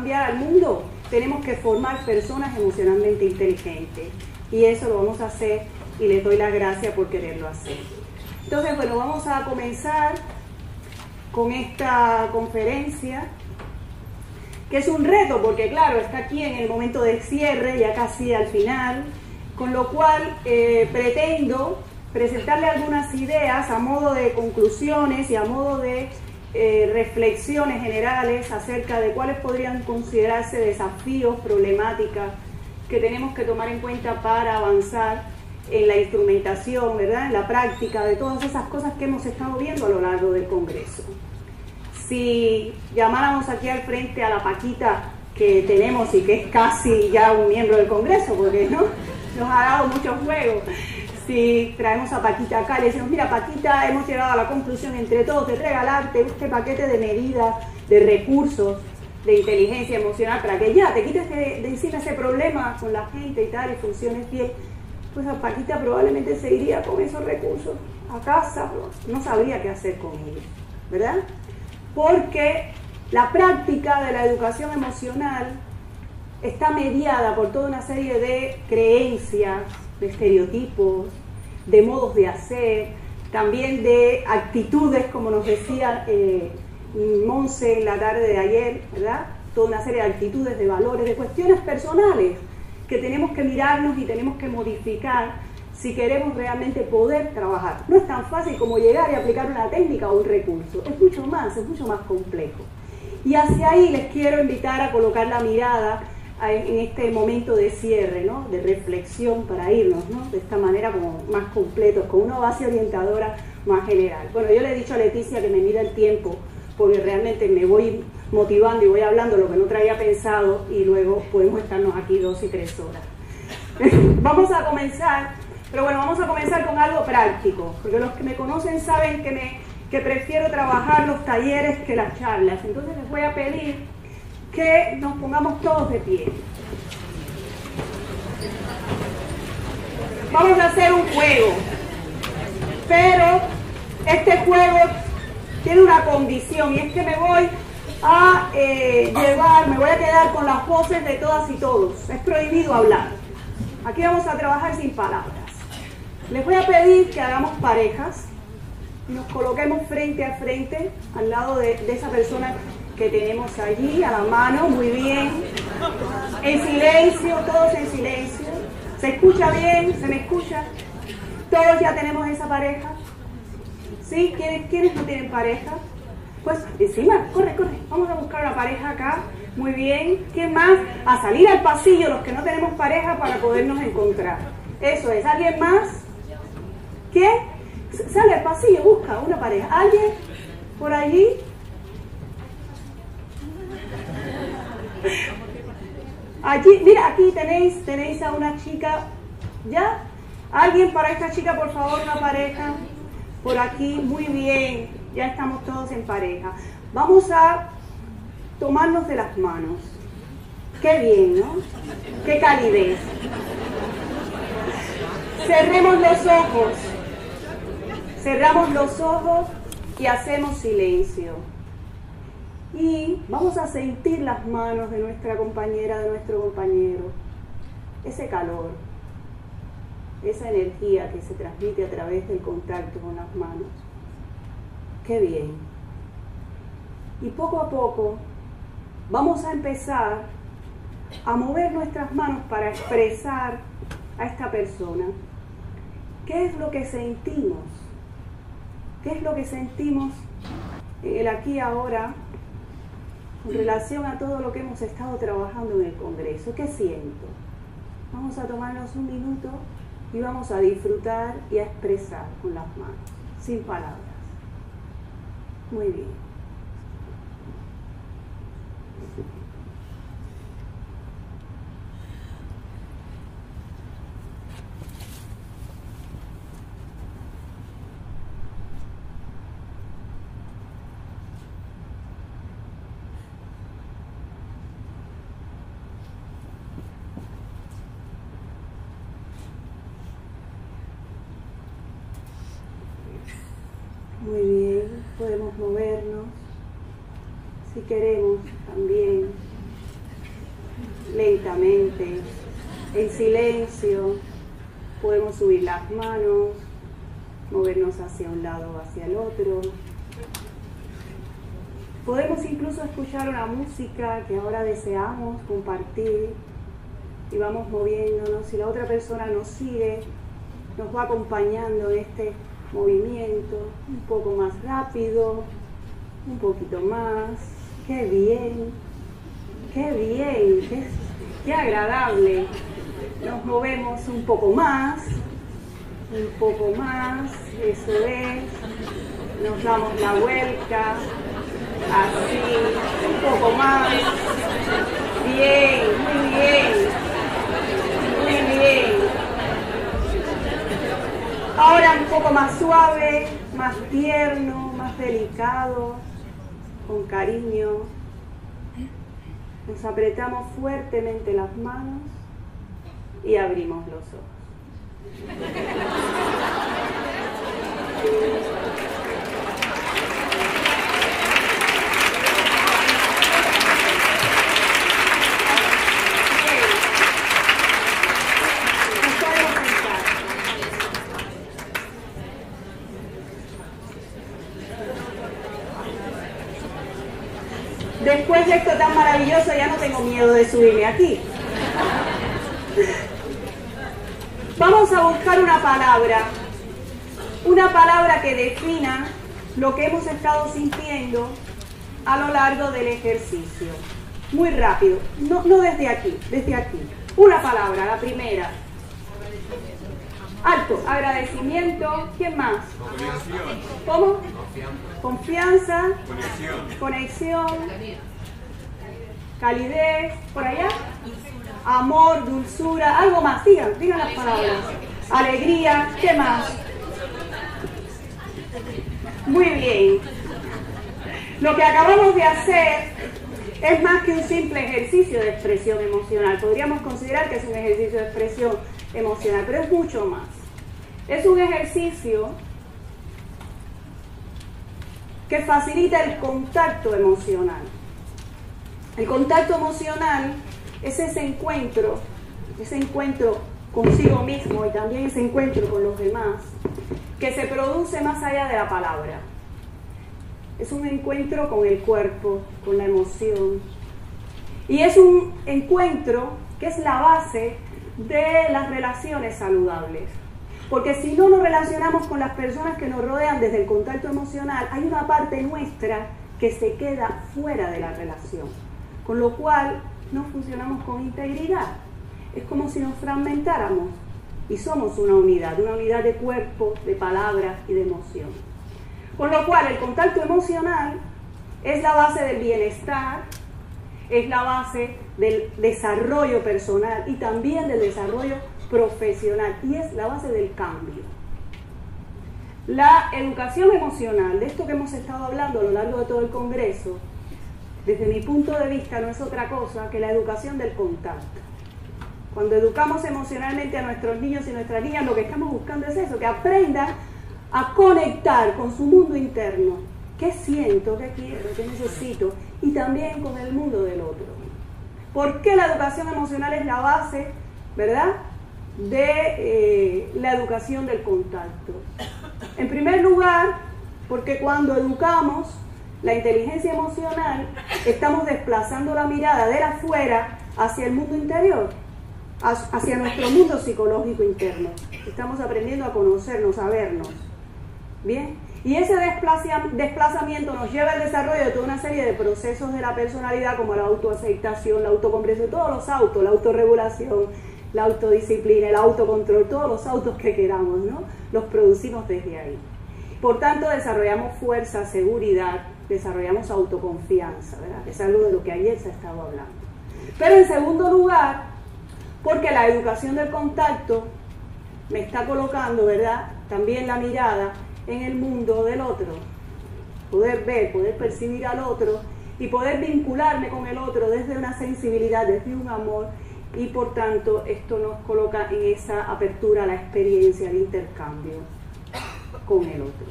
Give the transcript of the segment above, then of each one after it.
cambiar al mundo, tenemos que formar personas emocionalmente inteligentes. Y eso lo vamos a hacer y les doy las gracias por quererlo hacer. Entonces, bueno, vamos a comenzar con esta conferencia, que es un reto, porque claro, está aquí en el momento de cierre, ya casi al final, con lo cual pretendo presentarle algunas ideas a modo de conclusiones y a modo de reflexiones generales acerca de cuáles podrían considerarse desafíos, problemáticas que tenemos que tomar en cuenta para avanzar en la instrumentación, ¿verdad?, en la práctica de todas esas cosas que hemos estado viendo a lo largo del Congreso. Si llamáramos aquí al frente a la Paquita que tenemos y que es casi ya un miembro del Congreso, porque ¿no?, nos ha dado muchos juegos. Si traemos a Paquita acá y le decimos, mira Paquita, hemos llegado a la conclusión entre todos de regalarte este paquete de medidas, de recursos, de inteligencia emocional para que ya te quites de encima ese problema con la gente y tal y funciones bien, pues a Paquita probablemente se iría con esos recursos a casa, no sabría qué hacer con ellos, ¿verdad? Porque la práctica de la educación emocional está mediada por toda una serie de creencias, de estereotipos, de modos de hacer, también de actitudes, como nos decía Monse en la tarde de ayer, ¿verdad? Toda una serie de actitudes, de valores, de cuestiones personales que tenemos que mirarnos y tenemos que modificar si queremos realmente poder trabajar. No es tan fácil como llegar y aplicar una técnica o un recurso, es mucho más complejo. Y hacia ahí les quiero invitar a colocar la mirada en este momento de cierre, ¿no?, de reflexión para irnos, ¿no?, de esta manera como más completos, con una base orientadora más general. Bueno, yo le he dicho a Leticia que me mida el tiempo, porque realmente me voy motivando y voy hablando lo que no traía pensado y luego podemos estarnos aquí 2 y 3 horas. Vamos a comenzar, pero bueno, vamos a comenzar con algo práctico, porque los que me conocen saben que prefiero trabajar los talleres que las charlas. Entonces les voy a pedir que nos pongamos todos de pie. Vamos a hacer un juego, pero este juego tiene una condición, y es que me voy a quedar con las voces de todas y todos. Es prohibido hablar. Aquí vamos a trabajar sin palabras. Les voy a pedir que hagamos parejas y nos coloquemos frente a frente al lado de esa persona que tenemos allí, a la mano, muy bien. En silencio, todos en silencio. ¿Se escucha bien? ¿Se me escucha? ¿Todos ya tenemos esa pareja? ¿Sí? ¿Quiénes no tienen pareja? Pues encima, corre, vamos a buscar una pareja acá, muy bien. ¿Quién más? A salir al pasillo los que no tenemos pareja para podernos encontrar. Eso es, ¿alguien más? ¿Qué? Sale al pasillo, busca una pareja. ¿Alguien por allí? Allí, mira, aquí tenéis a una chica. ¿Ya? ¿Alguien para esta chica, por favor, una pareja? Por aquí, muy bien, ya estamos todos en pareja. Vamos a tomarnos de las manos. Qué bien, ¿no? Qué calidez. Cerremos los ojos y hacemos silencio. Y vamos a sentir las manos de nuestra compañera, de nuestro compañero. Ese calor, esa energía que se transmite a través del contacto con las manos. ¡Qué bien! Y poco a poco vamos a empezar a mover nuestras manos para expresar a esta persona qué es lo que sentimos, qué es lo que sentimos en el aquí y ahora en relación a todo lo que hemos estado trabajando en el Congreso. ¿Qué siento? Vamos a tomarnos un minuto y vamos a disfrutar y a expresar con las manos, sin palabras. Muy bien. Muy bien, podemos movernos, si queremos también lentamente, en silencio. Podemos subir las manos, movernos hacia un lado o hacia el otro. Podemos incluso escuchar una música que ahora deseamos compartir y vamos moviéndonos. Si la otra persona nos sigue, nos va acompañando en este movimiento, un poco más rápido, un poquito más. ¡Qué bien! ¡Qué bien! ¡Qué agradable! Nos movemos un poco más, eso es. Nos damos la vuelta, así, un poco más. Bien, muy bien, muy bien. Ahora un poco más suave, más tierno, más delicado, con cariño. Nos apretamos fuertemente las manos y abrimos los ojos. Después de esto tan maravilloso ya no tengo miedo de subirme aquí. Vamos a buscar una palabra que defina lo que hemos estado sintiendo a lo largo del ejercicio. Muy rápido, no desde aquí, desde aquí. Una palabra, la primera. Alto, agradecimiento. ¿Quién más? Conexión. ¿Cómo? Confianza. Conexión. Calidez. ¿Por allá? Amor, dulzura. Algo más, digan las palabras. Alegría. ¿Qué más? Muy bien. Lo que acabamos de hacer es más que un simple ejercicio de expresión emocional. Podríamos considerar que es un ejercicio de expresión emocional, pero es mucho más. Es un ejercicio que facilita el contacto emocional. El contacto emocional es ese encuentro consigo mismo y también ese encuentro con los demás, que se produce más allá de la palabra. Es un encuentro con el cuerpo, con la emoción. Y es un encuentro que es la base de las relaciones saludables. Porque si no nos relacionamos con las personas que nos rodean desde el contacto emocional, hay una parte nuestra que se queda fuera de la relación. Con lo cual no funcionamos con integridad. Es como si nos fragmentáramos y somos una unidad de cuerpo, de palabras y de emoción. Con lo cual el contacto emocional es la base del bienestar, es la base del desarrollo personal y también del desarrollo profesional y es la base del cambio. La educación emocional, de esto que hemos estado hablando a lo largo de todo el Congreso, desde mi punto de vista no es otra cosa que la educación del contacto. Cuando educamos emocionalmente a nuestros niños y nuestras niñas, lo que estamos buscando es eso, que aprendan a conectar con su mundo interno. ¿Qué siento? ¿Qué quiero? ¿Qué necesito? Y también con el mundo del otro. ¿Por qué la educación emocional es la base, verdad, de la educación del contacto? En primer lugar, porque cuando educamos la inteligencia emocional, estamos desplazando la mirada de afuera hacia el mundo interior, hacia nuestro mundo psicológico interno. Estamos aprendiendo a conocernos, a vernos. Bien, y ese desplazamiento nos lleva al desarrollo de toda una serie de procesos de la personalidad, como la autoaceptación, la autocomprensión, todos los autos, la autorregulación, la autodisciplina, el autocontrol, todos los autos que queramos, ¿no? Los producimos desde ahí. Por tanto, desarrollamos fuerza, seguridad, desarrollamos autoconfianza, ¿verdad? Es algo de lo que ayer se estaba hablando. Pero en segundo lugar, porque la educación del contacto me está colocando, ¿verdad?, también la mirada en el mundo del otro. Poder ver, poder percibir al otro y poder vincularme con el otro desde una sensibilidad, desde un amor, y por tanto esto nos coloca en esa apertura a la experiencia, al intercambio con el otro.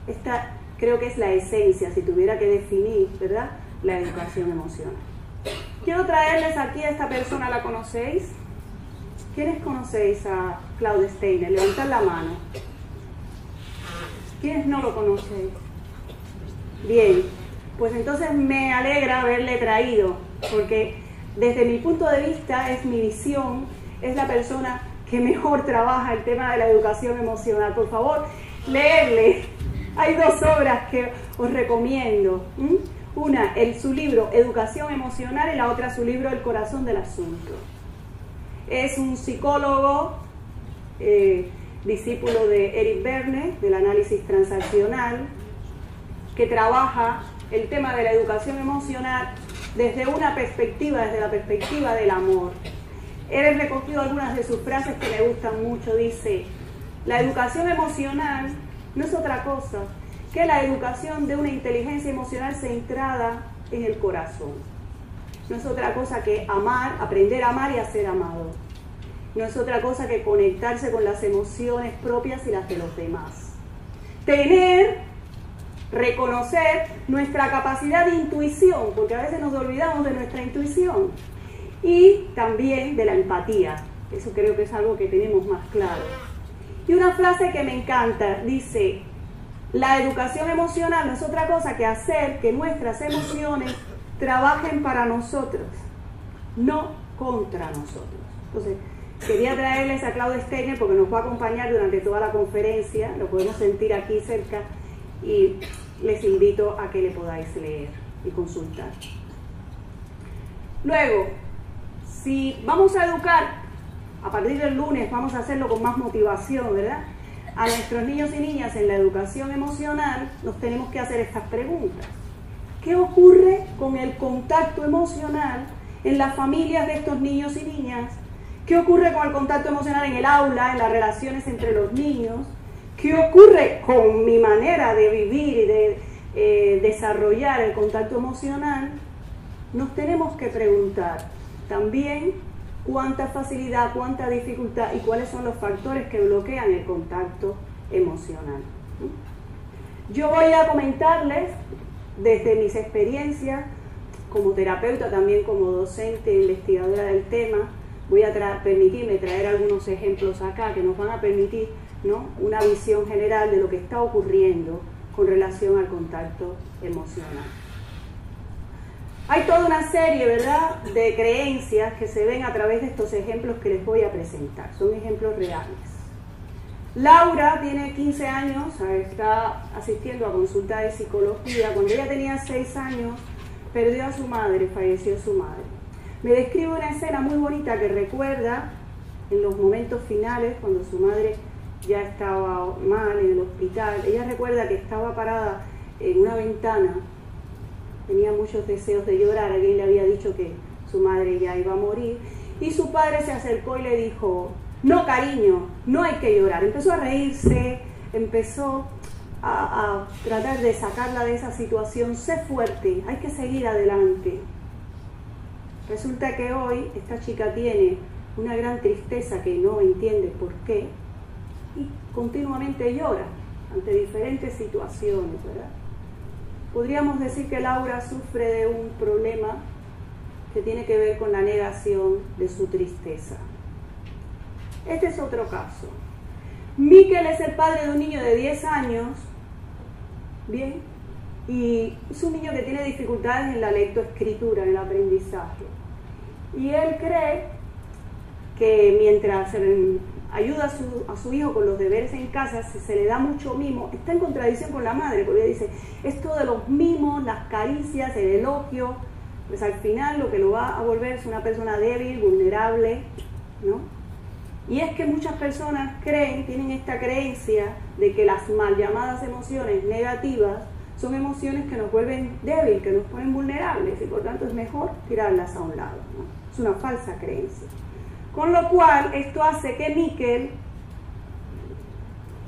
Esta creo que es la esencia, si tuviera que definir, ¿verdad?, la educación emocional. Quiero traerles aquí a esta persona, ¿la conocéis? ¿Quiénes conocéis a Claude Steiner? Levantad la mano. ¿Quiénes no lo conocéis? Bien, pues entonces me alegra haberle traído, porque desde mi punto de vista es mi visión, es la persona que mejor trabaja el tema de la educación emocional. Por favor, leerle. Hay dos obras que os recomiendo. Una, su libro Educación Emocional, y la otra su libro El Corazón del Asunto. Es un psicólogo, discípulo de Eric Berne, del análisis transaccional, que trabaja el tema de la educación emocional desde una perspectiva, desde la perspectiva del amor. He recogido algunas de sus frases que me gustan mucho. Dice: la educación emocional no es otra cosa que la educación de una inteligencia emocional centrada en el corazón. No es otra cosa que amar, aprender a amar y a ser amado. No es otra cosa que conectarse con las emociones propias y las de los demás. Reconocer nuestra capacidad de intuición, porque a veces nos olvidamos de nuestra intuición, y también de la empatía. Eso creo que es algo que tenemos más claro. Y una frase que me encanta, dice: la educación emocional no es otra cosa que hacer que nuestras emociones trabajen para nosotros, no contra nosotros. Entonces, quería traerles a Claude Steiner porque nos va a acompañar durante toda la conferencia, lo podemos sentir aquí cerca, y les invito a que le podáis leer y consultar. Luego, si vamos a educar, a partir del lunes vamos a hacerlo con más motivación, ¿verdad?, a nuestros niños y niñas en la educación emocional, nos tenemos que hacer estas preguntas. ¿Qué ocurre con el contacto emocional en las familias de estos niños y niñas? ¿Qué ocurre con el contacto emocional en el aula, en las relaciones entre los niños? ¿Qué ocurre con mi manera de vivir y de desarrollar el contacto emocional? Nos tenemos que preguntar también cuánta facilidad, cuánta dificultad y cuáles son los factores que bloquean el contacto emocional. Yo voy a comentarles desde mis experiencias como terapeuta, también como docente e investigadora del tema. Voy a permitirme traer algunos ejemplos acá que nos van a permitir, ¿no?, una visión general de lo que está ocurriendo con relación al contacto emocional. Hay toda una serie, ¿verdad?, de creencias que se ven a través de estos ejemplos que les voy a presentar. Son ejemplos reales. Laura tiene 15 años, está asistiendo a consulta de psicología. Cuando ella tenía 6 años, perdió a su madre, falleció su madre. Me describe una escena muy bonita que recuerda en los momentos finales, cuando su madre ya estaba mal en el hospital. Ella recuerda que estaba parada en una ventana, tenía muchos deseos de llorar. Alguien le había dicho que su madre ya iba a morir, y su padre se acercó y le dijo: no, cariño, no hay que llorar. Empezó a reírse, empezó a tratar de sacarla de esa situación. Sé fuerte, hay que seguir adelante. Resulta que hoy esta chica tiene una gran tristeza que no entiende por qué, y continuamente llora ante diferentes situaciones, ¿verdad? Podríamos decir que Laura sufre de un problema que tiene que ver con la negación de su tristeza. Este es otro caso. Miquel es el padre de un niño de 10 años, bien, y es un niño que tiene dificultades en la lectoescritura, en el aprendizaje. Y él cree que mientras ayuda a su hijo con los deberes en casa, si se le da mucho mimo, está en contradicción con la madre, porque ella dice: esto de los mimos, las caricias, el elogio, pues al final lo que lo va a volver es una persona débil, vulnerable, ¿no? Y es que muchas personas tienen esta creencia de que las mal llamadas emociones negativas son emociones que nos vuelven débiles, que nos ponen vulnerables, y por tanto es mejor tirarlas a un lado, ¿no? Es una falsa creencia. Con lo cual, esto hace que Miquel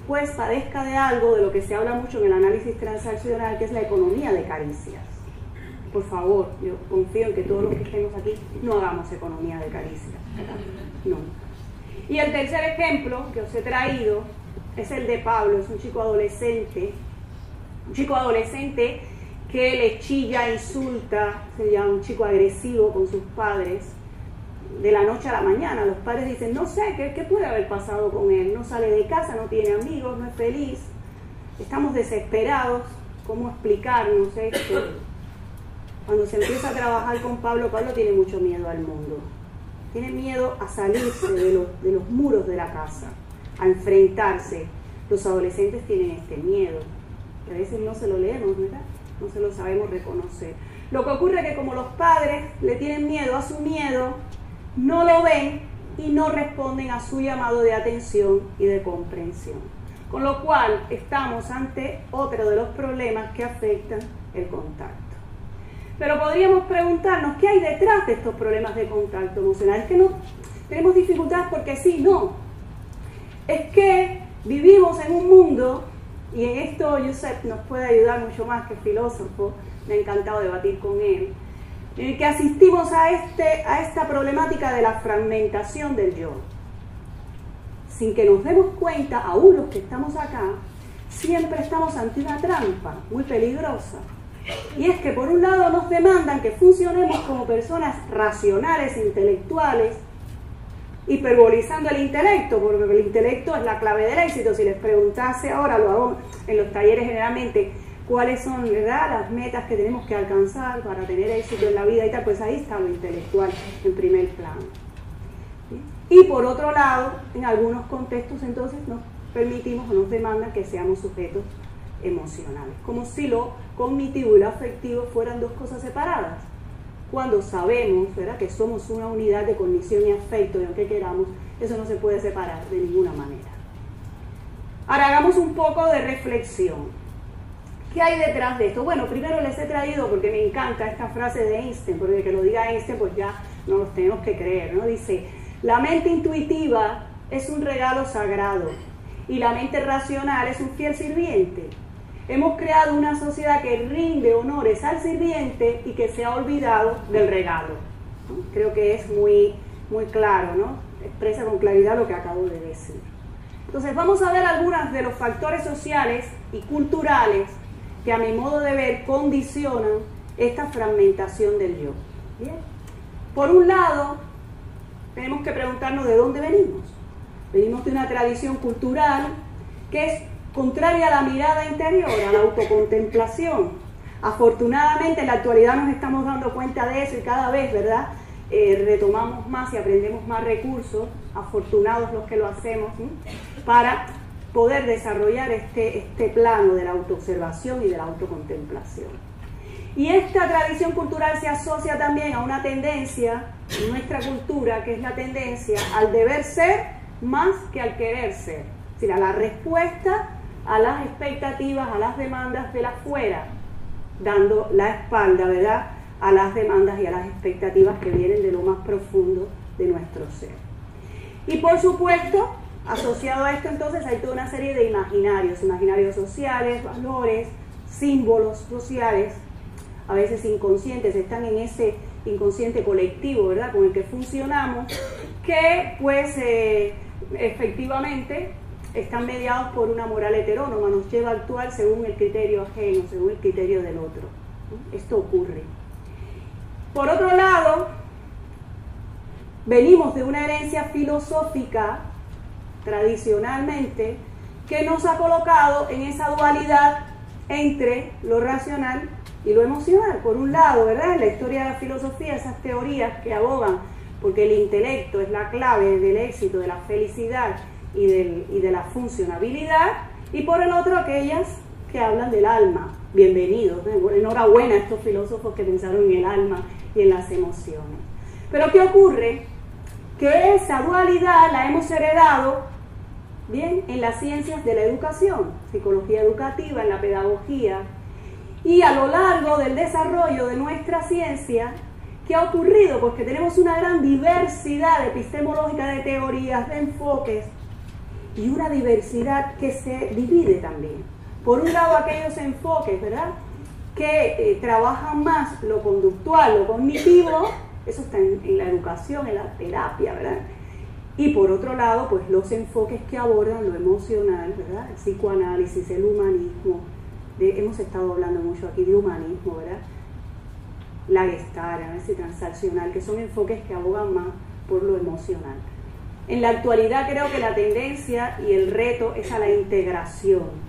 pues padezca de algo de lo que se habla mucho en el análisis transaccional, que es la economía de caricias. Por favor, yo confío en que todos los que estemos aquí no hagamos economía de caricias, ¿verdad? No. Y el tercer ejemplo que os he traído es el de Pablo. Es un chico adolescente que le chilla, insulta, sería un chico agresivo con sus padres, de la noche a la mañana. Los padres dicen, no sé, ¿qué puede haber pasado con él? No sale de casa, no tiene amigos, no es feliz. Estamos desesperados. ¿Cómo explicarnos esto? Cuando se empieza a trabajar con Pablo, Pablo tiene mucho miedo al mundo. Tiene miedo a salirse de los muros de la casa, a enfrentarse. Los adolescentes tienen este miedo. A veces no se lo leemos, ¿verdad? No se lo sabemos reconocer. Lo que ocurre es que como los padres le tienen miedo a su miedo, no lo ven y no responden a su llamado de atención y de comprensión. Con lo cual estamos ante otro de los problemas que afectan el contacto. Pero podríamos preguntarnos, ¿qué hay detrás de estos problemas de contacto emocional? Es que no tenemos dificultades porque sí, no. Es que vivimos en un mundo, y en esto Joseph nos puede ayudar mucho más que filósofo, me ha encantado debatir con él, en el que asistimos a esta problemática de la fragmentación del yo. Sin que nos demos cuenta, aún los que estamos acá, siempre estamos ante una trampa muy peligrosa. Y es que por un lado nos demandan que funcionemos como personas racionales, intelectuales, hiperbolizando el intelecto, porque el intelecto es la clave del éxito. Si les preguntase ahora, lo hago en los talleres generalmente, cuáles son, ¿verdad?, las metas que tenemos que alcanzar para tener éxito en la vida y tal, pues ahí está lo intelectual en primer plano. ¿Sí? Y por otro lado, en algunos contextos entonces nos permitimos o nos demandan que seamos sujetos emocionales, como si lo cognitivo y lo afectivo fueran dos cosas separadas, cuando sabemos, ¿verdad?, que somos una unidad de cognición y afecto, y aunque queramos, eso no se puede separar de ninguna manera. Ahora hagamos un poco de reflexión. ¿Qué hay detrás de esto? Bueno, primero les he traído, porque me encanta esta frase de Einstein, porque que lo diga Einstein, pues ya no los tenemos que creer, ¿no? Dice, la mente intuitiva es un regalo sagrado y la mente racional es un fiel sirviente. Hemos creado una sociedad que rinde honores al sirviente y que se ha olvidado del regalo, ¿no? Creo que es muy, muy claro, ¿no? Expresa con claridad lo que acabo de decir. Entonces vamos a ver algunos de los factores sociales y culturales que a mi modo de ver condicionan esta fragmentación del yo. ¿Bien? Por un lado, tenemos que preguntarnos de dónde venimos. Venimos de una tradición cultural que es contraria a la mirada interior, a la autocontemplación. Afortunadamente en la actualidad nos estamos dando cuenta de eso y cada vez, ¿verdad?, retomamos más y aprendemos más recursos, afortunados los que lo hacemos, ¿sí?, para poder desarrollar este plano de la autoobservación y de la autocontemplación. Y esta tradición cultural se asocia también a una tendencia en nuestra cultura, que es la tendencia al deber ser más que al querer ser, es decir, a la respuesta a las expectativas, a las demandas de la afuera, dando la espalda, ¿verdad?, a las demandas y a las expectativas que vienen de lo más profundo de nuestro ser. Y por supuesto, asociado a esto entonces hay toda una serie de imaginarios sociales, valores, símbolos sociales, a veces inconscientes, están en ese inconsciente colectivo, ¿verdad?, con el que funcionamos, que pues efectivamente están mediados por una moral heterónoma, nos lleva a actuar según el criterio ajeno, según el criterio del otro. Esto ocurre. Por otro lado, venimos de una herencia filosófica, tradicionalmente, que nos ha colocado en esa dualidad entre lo racional y lo emocional. Por un lado, ¿verdad?, en la historia de la filosofía, esas teorías que abogan porque el intelecto es la clave del éxito, de la felicidad y de la funcionabilidad, y por el otro aquellas que hablan del alma. Bienvenidos, enhorabuena a estos filósofos que pensaron en el alma y en las emociones. Pero ¿qué ocurre? Que esa dualidad la hemos heredado, bien, en las ciencias de la educación, psicología educativa, en la pedagogía, y a lo largo del desarrollo de nuestra ciencia, ¿qué ha ocurrido? Pues que tenemos una gran diversidad epistemológica de teorías, de enfoques, y una diversidad que se divide también. Por un lado, aquellos enfoques, ¿verdad?, que trabajan más lo conductual, lo cognitivo, eso está en la educación, en la terapia, ¿verdad? Y por otro lado, pues los enfoques que abordan lo emocional, ¿verdad?, el psicoanálisis, el humanismo, hemos estado hablando mucho aquí de humanismo, ¿verdad? La Gestalt, análisis transaccional, que son enfoques que abogan más por lo emocional. En la actualidad creo que la tendencia y el reto es a la integración.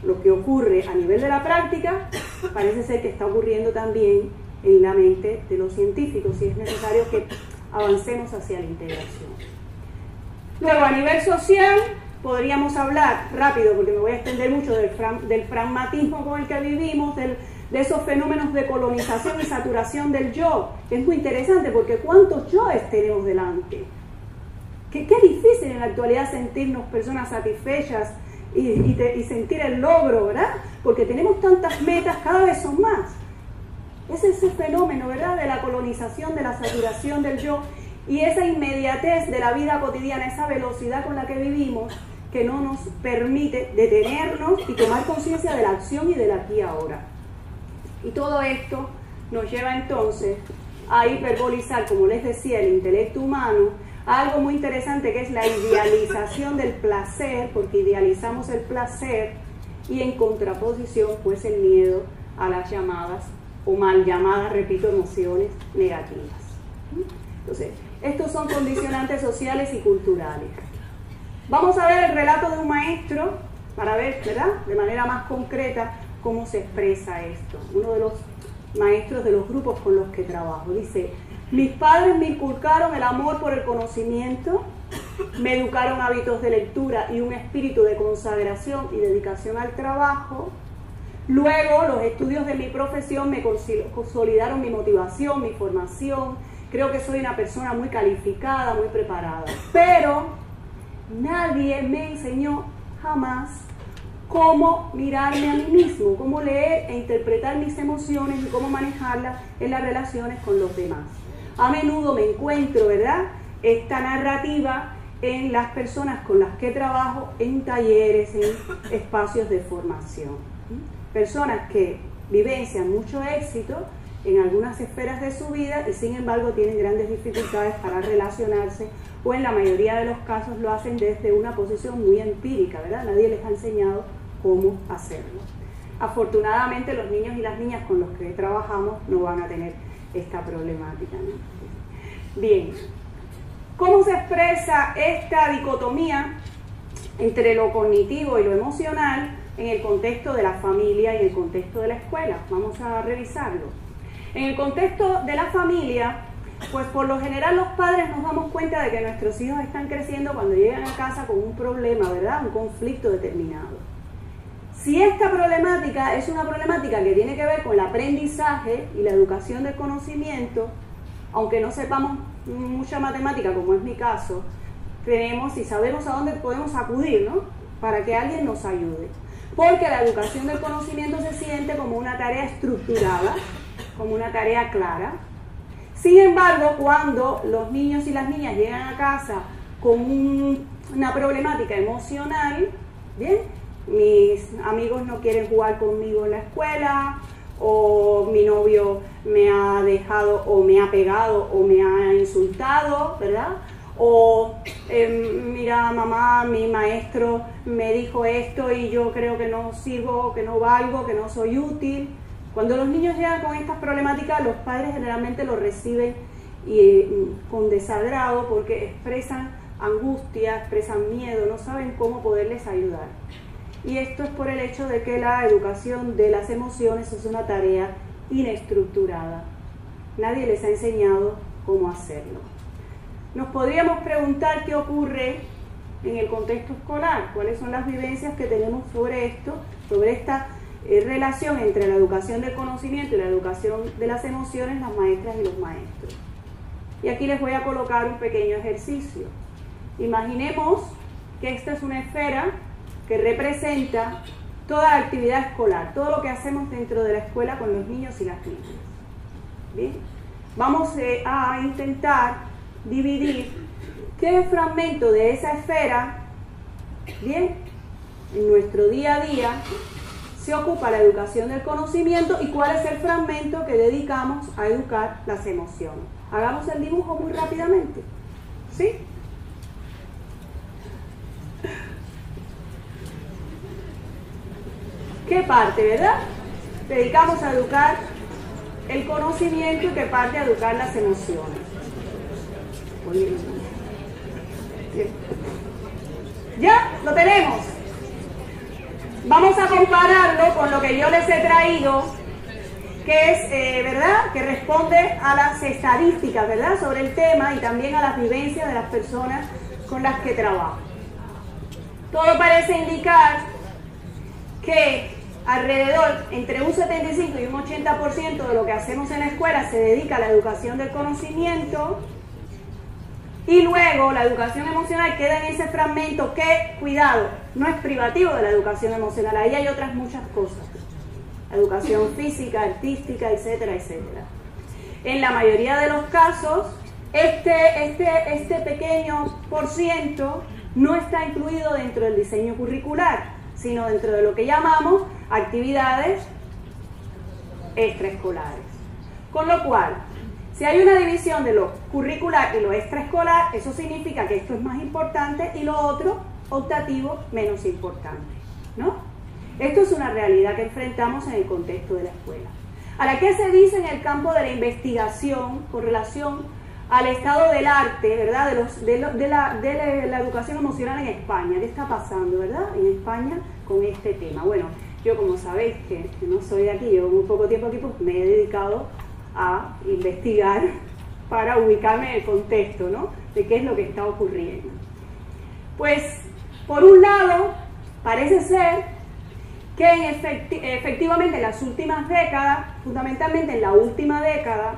Lo que ocurre a nivel de la práctica parece ser que está ocurriendo también en la mente de los científicos y es necesario que avancemos hacia la integración. Luego, a nivel social, podríamos hablar rápido, porque me voy a extender mucho del pragmatismo con el que vivimos, de esos fenómenos de colonización y saturación del yo. Es muy interesante porque ¿cuántos yoes tenemos delante? Qué difícil en la actualidad sentirnos personas satisfechas y sentir el logro, ¿verdad? Porque tenemos tantas metas, cada vez son más. Es ese fenómeno, ¿verdad?, de la colonización, de la saturación del yo y esa inmediatez de la vida cotidiana, esa velocidad con la que vivimos que no nos permite detenernos y tomar conciencia de la acción y del aquí y ahora. Y todo esto nos lleva entonces a hiperbolizar, como les decía, el intelecto humano, a algo muy interesante que es la idealización del placer, porque idealizamos el placer, y en contraposición pues el miedo a las llamadas o mal llamadas, repito, emociones negativas. Entonces, estos son condicionantes sociales y culturales. Vamos a ver el relato de un maestro para ver, ¿verdad?, de manera más concreta cómo se expresa esto. Uno de los maestros de los grupos con los que trabajo dice: mis padres me inculcaron el amor por el conocimiento, me educaron hábitos de lectura y un espíritu de consagración y dedicación al trabajo. Luego, los estudios de mi profesión me consolidaron mi motivación, mi formación. Creo que soy una persona muy calificada, muy preparada. Pero nadie me enseñó jamás cómo mirarme a mí mismo, cómo leer e interpretar mis emociones y cómo manejarlas en las relaciones con los demás. A menudo me encuentro, ¿verdad?, esta narrativa en las personas con las que trabajo, en talleres, en espacios de formación. Personas que vivencian mucho éxito en algunas esferas de su vida y sin embargo tienen grandes dificultades para relacionarse, o en la mayoría de los casos lo hacen desde una posición muy empírica, ¿verdad? Nadie les ha enseñado cómo hacerlo. Afortunadamente los niños y las niñas con los que trabajamos no van a tener esta problemática, ¿no? Bien, ¿cómo se expresa esta dicotomía entre lo cognitivo y lo emocional en el contexto de la familia y en el contexto de la escuela? Vamos a revisarlo. En el contexto de la familia, pues por lo general los padres nos damos cuenta de que nuestros hijos están creciendo cuando llegan a casa con un problema, ¿verdad?, un conflicto determinado. Si esta problemática es una problemática que tiene que ver con el aprendizaje y la educación del conocimiento, aunque no sepamos mucha matemática, como es mi caso, tenemos y sabemos a dónde podemos acudir, ¿no?, para que alguien nos ayude. Porque la educación del conocimiento se siente como una tarea estructurada, como una tarea clara. Sin embargo, cuando los niños y las niñas llegan a casa con una problemática emocional, ¿bien?, mis amigos no quieren jugar conmigo en la escuela, o mi novio me ha dejado o me ha pegado o me ha insultado, ¿verdad?, o mira mamá, mi maestro me dijo esto y yo creo que no sirvo, que no valgo, que no soy útil. Cuando los niños llegan con estas problemáticas, los padres generalmente lo reciben con desagrado porque expresan angustia, expresan miedo, no saben cómo poderles ayudar. Y esto es por el hecho de que la educación de las emociones es una tarea inestructurada. Nadie les ha enseñado cómo hacerlo. Nos podríamos preguntar qué ocurre en el contexto escolar, cuáles son las vivencias que tenemos sobre esto, sobre esta relación entre la educación del conocimiento y la educación de las emociones, las maestras y los maestros. Y aquí les voy a colocar un pequeño ejercicio. Imaginemos que esta es una esfera que representa toda la actividad escolar, todo lo que hacemos dentro de la escuela con los niños y las niñas. ¿Bien? Vamos a intentar dividir qué fragmento de esa esfera, bien, en nuestro día a día se ocupa la educación del conocimiento y cuál es el fragmento que dedicamos a educar las emociones. Hagamos el dibujo muy rápidamente, ¿sí? qué parte, ¿verdad? Dedicamos a educar el conocimiento y qué parte a educar las emociones. ¿Ya? ¿Lo tenemos? Vamos a compararlo con lo que yo les he traído, que es, ¿verdad?, que responde a las estadísticas, ¿verdad?, sobre el tema y también a las vivencias de las personas con las que trabajo. Todo parece indicar que alrededor, entre un 75 y un 80% de lo que hacemos en la escuela se dedica a la educación del conocimiento, y luego la educación emocional queda en ese fragmento que, cuidado, no es privativo de la educación emocional, ahí hay otras muchas cosas. Educación física, artística, etcétera, etcétera. En la mayoría de los casos, este pequeño % no está incluido dentro del diseño curricular, sino dentro de lo que llamamos actividades extraescolares. Con lo cual, si hay una división de lo curricular y lo extraescolar, eso significa que esto es más importante y lo otro, optativo, menos importante, ¿no? Esto es una realidad que enfrentamos en el contexto de la escuela. Ahora, ¿qué se dice en el campo de la investigación con relación al estado del arte, ¿verdad?, de la educación emocional en España? ¿Qué está pasando, verdad, en España con este tema? Bueno, yo, como sabéis que no soy de aquí, llevo muy poco tiempo aquí, pues me he dedicado a investigar para ubicarme en el contexto, ¿no?, de qué es lo que está ocurriendo. Pues, por un lado, parece ser que efectivamente en las últimas décadas, fundamentalmente en la última década,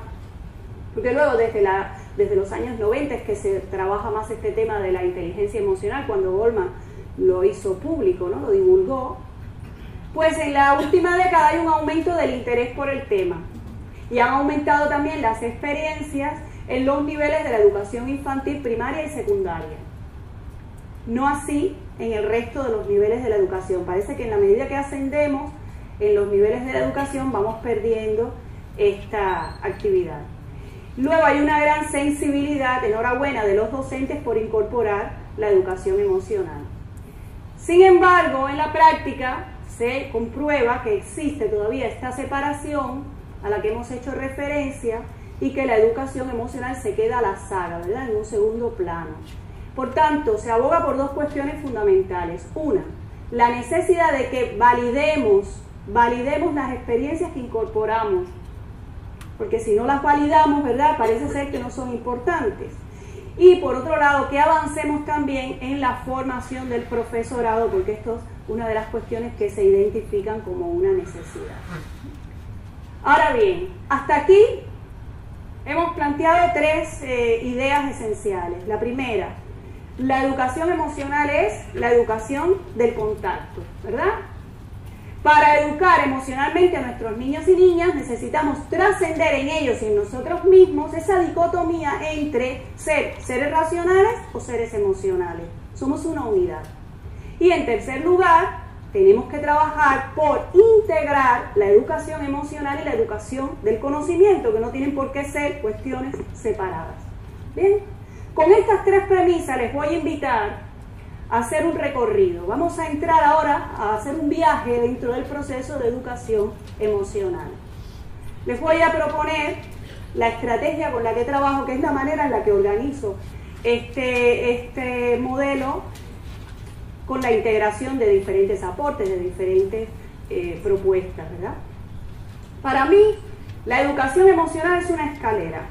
porque luego desde los años 90 es que se trabaja más este tema de la inteligencia emocional, cuando Goldman lo hizo público, ¿no?, lo divulgó, pues en la última década hay un aumento del interés por el tema. Y han aumentado también las experiencias en los niveles de la educación infantil, primaria y secundaria. No así en el resto de los niveles de la educación. Parece que en la medida que ascendemos en los niveles de la educación vamos perdiendo esta actividad. Luego hay una gran sensibilidad, enhorabuena, de los docentes por incorporar la educación emocional. Sin embargo, en la práctica se comprueba que existe todavía esta separación a la que hemos hecho referencia y que la educación emocional se queda a la saga, ¿verdad?, en un segundo plano. Por tanto, se aboga por dos cuestiones fundamentales. Una, la necesidad de que validemos las experiencias que incorporamos, porque si no las validamos, ¿verdad?, parece ser que no son importantes. Y por otro lado, que avancemos también en la formación del profesorado, porque esto es una de las cuestiones que se identifican como una necesidad. Ahora bien, hasta aquí hemos planteado tres ideas esenciales. La primera, la educación emocional es la educación del contacto, ¿verdad? Para educar emocionalmente a nuestros niños y niñas necesitamos trascender en ellos y en nosotros mismos esa dicotomía entre ser seres racionales o seres emocionales. Somos una unidad. Y en tercer lugar, tenemos que trabajar por integrar la educación emocional y la educación del conocimiento, que no tienen por qué ser cuestiones separadas. Bien, con estas tres premisas les voy a invitar a hacer un recorrido. Vamos a entrar ahora a hacer un viaje dentro del proceso de educación emocional. Les voy a proponer la estrategia con la que trabajo, que es la manera en la que organizo este modelo, con la integración de diferentes aportes, de diferentes propuestas, ¿verdad? Para mí, la educación emocional es una escalera.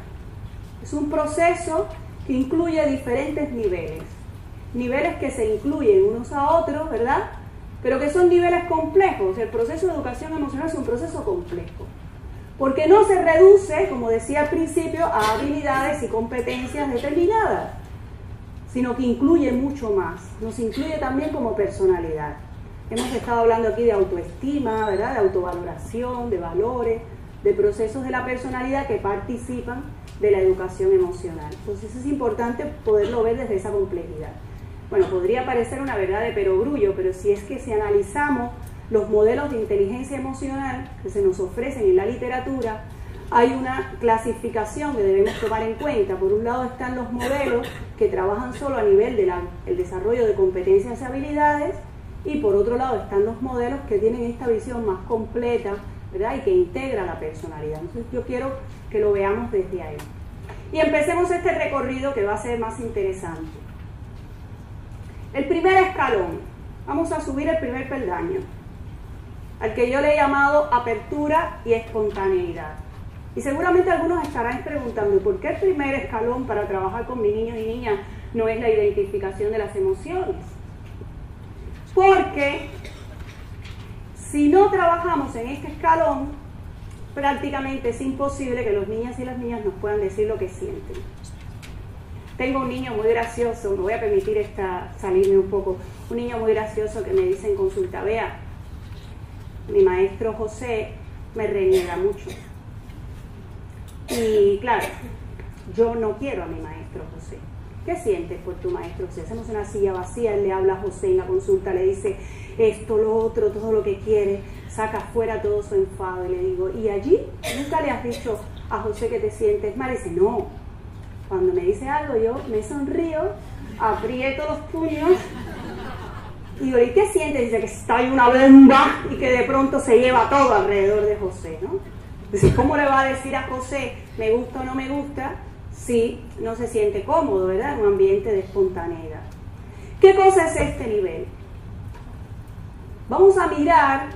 Es un proceso que incluye diferentes niveles. Niveles que se incluyen unos a otros, ¿verdad?, pero que son niveles complejos. El proceso de educación emocional es un proceso complejo, porque no se reduce, como decía al principio, a habilidades y competencias determinadas, sino que incluye mucho más. Nos incluye también como personalidad. Hemos estado hablando aquí de autoestima, ¿verdad?, de autovaloración, de valores, de procesos de la personalidad que participan de la educación emocional. Entonces es importante poderlo ver desde esa complejidad. Bueno, podría parecer una verdad de perogrullo, pero si es que si analizamos los modelos de inteligencia emocional que se nos ofrecen en la literatura, hay una clasificación que debemos tomar en cuenta. Por un lado están los modelos que trabajan solo a nivel del desarrollo de competencias y habilidades, Y por otro lado están los modelos que tienen esta visión más completa, ¿verdad? Y que integra la personalidad. Entonces yo quiero que lo veamos desde ahí. Y empecemos este recorrido que va a ser más interesante. El primer escalón. Vamos a subir el primer peldaño, al que yo le he llamado apertura y espontaneidad. Y seguramente algunos estarán preguntando, ¿por qué el primer escalón para trabajar con mis niños y niñas no es la identificación de las emociones? Porque si no trabajamos en este escalón, prácticamente es imposible que los niños y las niñas nos puedan decir lo que sienten. Tengo un niño muy gracioso, me voy a permitir salirme un poco, un niño muy gracioso que me dice en consulta, vea, mi maestro José me reniega mucho. Y claro, yo no quiero a mi maestro José. ¿Qué sientes por tu maestro José? Hacemos una silla vacía, él le habla a José en la consulta, le dice esto, lo otro, todo lo que quiere, saca afuera todo su enfado. Y le digo, ¿y allí? ¿Nunca le has dicho a José que te sientes mal? Y dice, no. Cuando me dice algo, yo me sonrío, aprieto los puños y digo, ¿y qué sientes? Dice que está ahí una bomba y que de pronto se lleva todo alrededor de José, ¿no? Entonces, ¿cómo le va a decir a José, me gusta o no me gusta, si no se siente cómodo, ¿verdad? En un ambiente de espontaneidad. ¿Qué cosa es este nivel? Vamos a mirar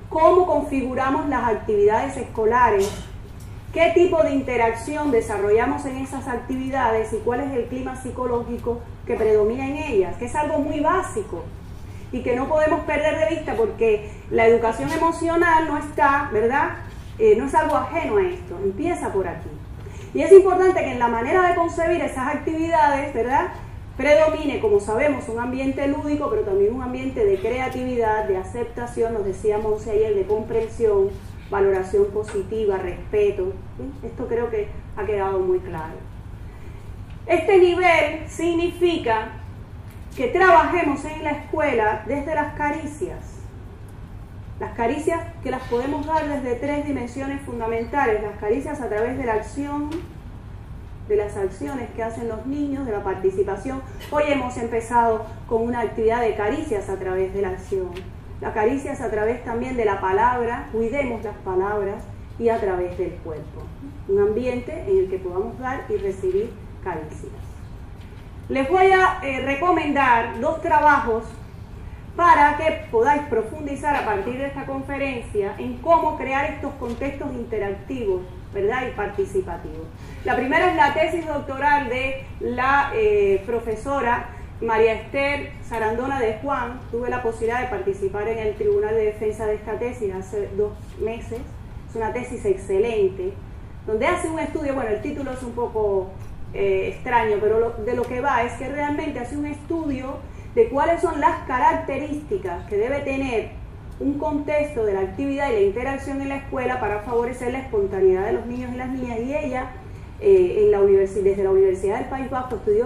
cómo configuramos las actividades escolares, qué tipo de interacción desarrollamos en esas actividades y cuál es el clima psicológico que predomina en ellas, que es algo muy básico y que no podemos perder de vista porque la educación emocional no está, ¿verdad? No es algo ajeno a esto, empieza por aquí. Y es importante que en la manera de concebir esas actividades, ¿verdad?, predomine, como sabemos, un ambiente lúdico, pero también un ambiente de creatividad, de aceptación, nos decía Monse ayer, de comprensión, valoración positiva, respeto. ¿Sí? Esto creo que ha quedado muy claro. Este nivel significa que trabajemos en la escuela desde las caricias. Las caricias que las podemos dar desde 3 dimensiones fundamentales. Las caricias a través de la acción, de las acciones que hacen los niños, de la participación. Hoy hemos empezado con una actividad de caricias a través de la acción. Las caricias a través también de la palabra, cuidemos las palabras, y a través del cuerpo. Un ambiente en el que podamos dar y recibir caricias. Les voy a recomendar 2 trabajos para que podáis profundizar a partir de esta conferencia en cómo crear estos contextos interactivos, ¿verdad?, y participativos. La primera es la tesis doctoral de la profesora María Esther Sarandona de Juan. Tuve la posibilidad de participar en el Tribunal de Defensa de esta tesis hace 2 meses. Es una tesis excelente, donde hace un estudio, bueno, el título es un poco extraño, pero de lo que va es que realmente hace un estudio de cuáles son las características que debe tener un contexto de la actividad y la interacción en la escuela para favorecer la espontaneidad de los niños y las niñas. Y ella, desde la Universidad del País Vasco, estudió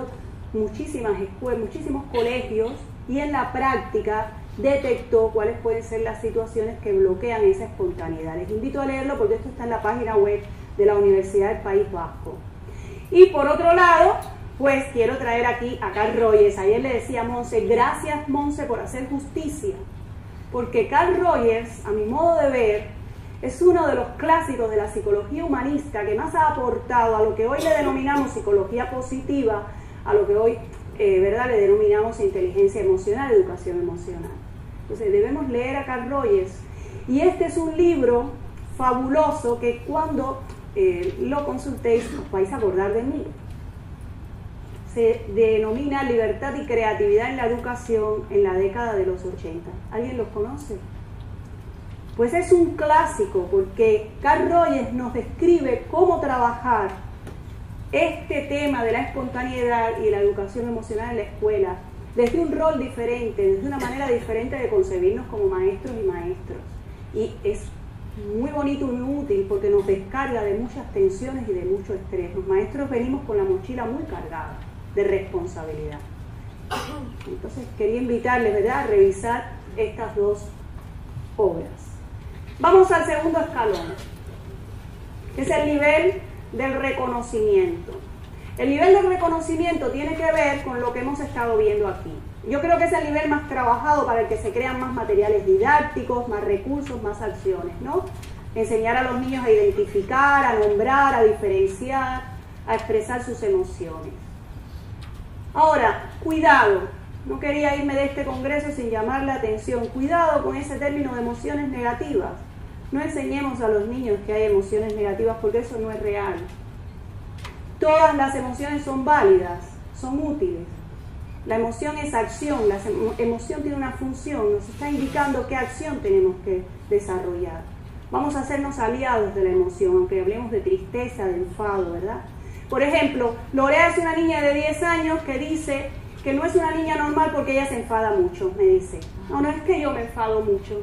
muchísimas escuelas, muchísimos colegios, y en la práctica detectó cuáles pueden ser las situaciones que bloquean esa espontaneidad. Les invito a leerlo porque esto está en la página web de la Universidad del País Vasco. Y por otro lado, pues quiero traer aquí a Carl Rogers. Ayer le decía a Monse, gracias Monse por hacer justicia, porque Carl Rogers, a mi modo de ver, es uno de los clásicos de la psicología humanista que más ha aportado a lo que hoy le denominamos psicología positiva, a lo que hoy ¿verdad?, le denominamos inteligencia emocional, educación emocional. Entonces debemos leer a Carl Rogers, y este es un libro fabuloso que cuando lo consultéis os vais a acordar de mí. Se denomina Libertad y Creatividad en la Educación en la década de los 80. ¿Alguien los conoce? Pues es un clásico porque Carl Rogers nos describe cómo trabajar este tema de la espontaneidad y la educación emocional en la escuela desde un rol diferente, desde una manera diferente de concebirnos como maestros y maestros. Y es muy bonito y muy útil porque nos descarga de muchas tensiones y de mucho estrés. Los maestros venimos con la mochila muy cargada de responsabilidad. Entonces quería invitarles, ¿verdad?, a revisar estas 2 obras. Vamos al segundo escalón, que es el nivel del reconocimiento. El nivel de reconocimiento tiene que ver con lo que hemos estado viendo aquí. Yo creo que es el nivel más trabajado para el que se crean más materiales didácticos, más recursos, más acciones, ¿no? Enseñar a los niños a identificar, a nombrar, a diferenciar, a expresar sus emociones. Ahora, cuidado, no quería irme de este congreso sin llamar la atención. Cuidado con ese término de emociones negativas. No enseñemos a los niños que hay emociones negativas porque eso no es real. Todas las emociones son válidas, son útiles. La emoción es acción, la emoción tiene una función, nos está indicando qué acción tenemos que desarrollar. Vamos a hacernos aliados de la emoción, aunque hablemos de tristeza, de enfado, ¿verdad? Por ejemplo, Lorea es una niña de 10 años que dice que no es una niña normal porque ella se enfada mucho, me dice. No, no es que yo me enfado mucho,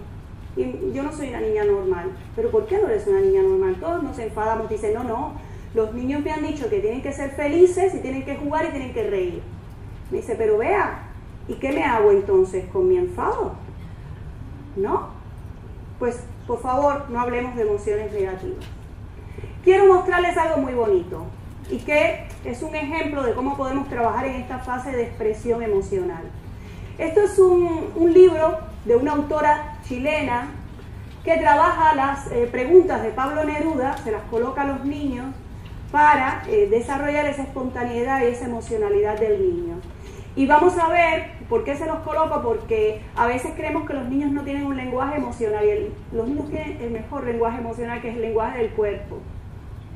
y yo no soy una niña normal. ¿Pero por qué no eres una niña normal? Todos nos enfadamos, dice, no, los niños me han dicho que tienen que ser felices y tienen que jugar y tienen que reír. Me dice, pero vea, ¿y qué me hago entonces con mi enfado? ¿No? Pues, por favor, no hablemos de emociones negativas. Quiero mostrarles algo muy bonito y que es un ejemplo de cómo podemos trabajar en esta fase de expresión emocional. Esto es un libro de una autora chilena que trabaja las preguntas de Pablo Neruda, se las coloca a los niños para desarrollar esa espontaneidad y esa emocionalidad del niño. Y vamos a ver por qué se los coloco, porque a veces creemos que los niños no tienen un lenguaje emocional y los niños tienen el mejor lenguaje emocional, que es el lenguaje del cuerpo,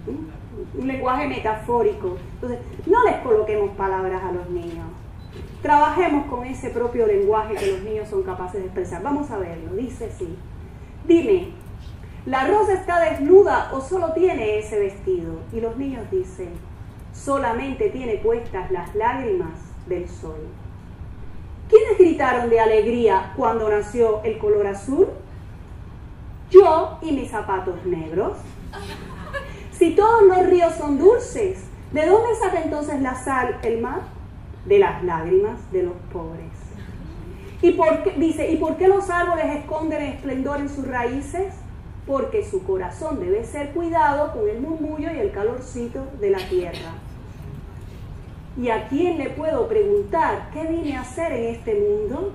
un lenguaje metafórico. Entonces, no les coloquemos palabras a los niños, trabajemos con ese propio lenguaje que los niños son capaces de expresar. Vamos a verlo, dice así: dime, ¿la rosa está desnuda o solo tiene ese vestido? Y los niños dicen, solamente tiene puestas las lágrimas del sol. ¿Quiénes gritaron de alegría cuando nació el color azul? Yo y mis zapatos negros. Si todos los ríos son dulces, ¿de dónde saca entonces la sal el mar? De las lágrimas de los pobres. ¿Y por qué, dice, ¿y por qué los árboles esconden esplendor en sus raíces? Porque su corazón debe ser cuidado con el murmullo y el calorcito de la tierra. ¿Y a quién le puedo preguntar qué vine a hacer en este mundo?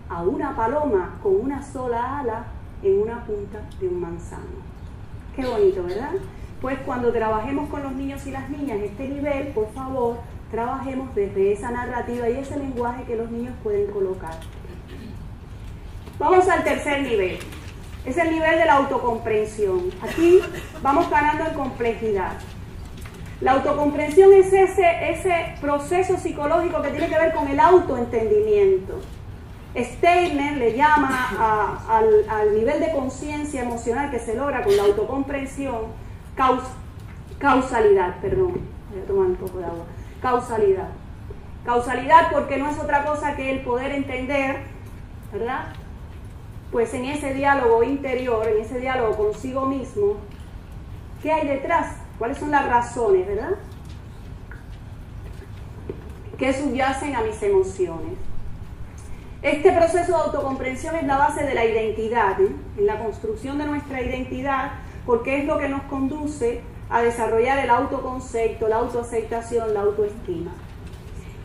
A una paloma con una sola ala en una punta de un manzano. Qué bonito, ¿verdad? Pues cuando trabajemos con los niños y las niñas en este nivel, por favor, trabajemos desde esa narrativa y ese lenguaje que los niños pueden colocar. Vamos al tercer nivel. Es el nivel de la autocomprensión. Aquí vamos ganando en complejidad. La autocomprensión es ese proceso psicológico que tiene que ver con el autoentendimiento. Steiner le llama al nivel de conciencia emocional que se logra con la autocomprensión causalidad, perdón, voy a tomar un poco de agua. Causalidad. Causalidad porque no es otra cosa que el poder entender, ¿verdad? Pues en ese diálogo interior, en ese diálogo consigo mismo, ¿qué hay detrás? ¿Cuáles son las razones, verdad? Que subyacen a mis emociones. Este proceso de autocomprensión es la base de la identidad, en la construcción de nuestra identidad, porque es lo que nos conduce a desarrollar el autoconcepto, la autoaceptación, la autoestima.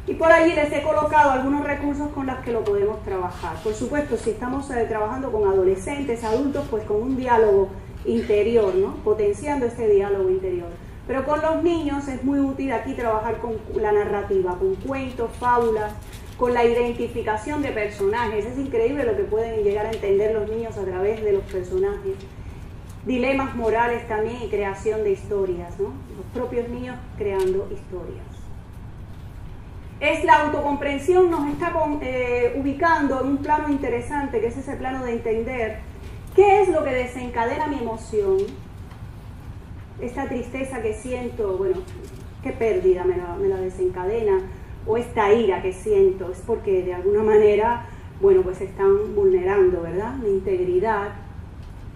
Y por allí les he colocado algunos recursos con los que lo podemos trabajar. Por supuesto, si estamos trabajando con adolescentes, adultos, pues con un diálogo interior, ¿no? Potenciando este diálogo interior. Pero con los niños es muy útil aquí trabajar con la narrativa, con cuentos, fábulas, con la identificación de personajes. Es increíble lo que pueden llegar a entender los niños a través de los personajes. Dilemas morales también y creación de historias, ¿no? Los propios niños creando historias. La autocomprensión nos está ubicando en un plano interesante, que es ese plano de entender qué es lo que desencadena mi emoción, esta tristeza que siento, bueno, qué pérdida me la desencadena, o esta ira que siento, es porque de alguna manera, bueno, pues están vulnerando, ¿verdad?, mi integridad,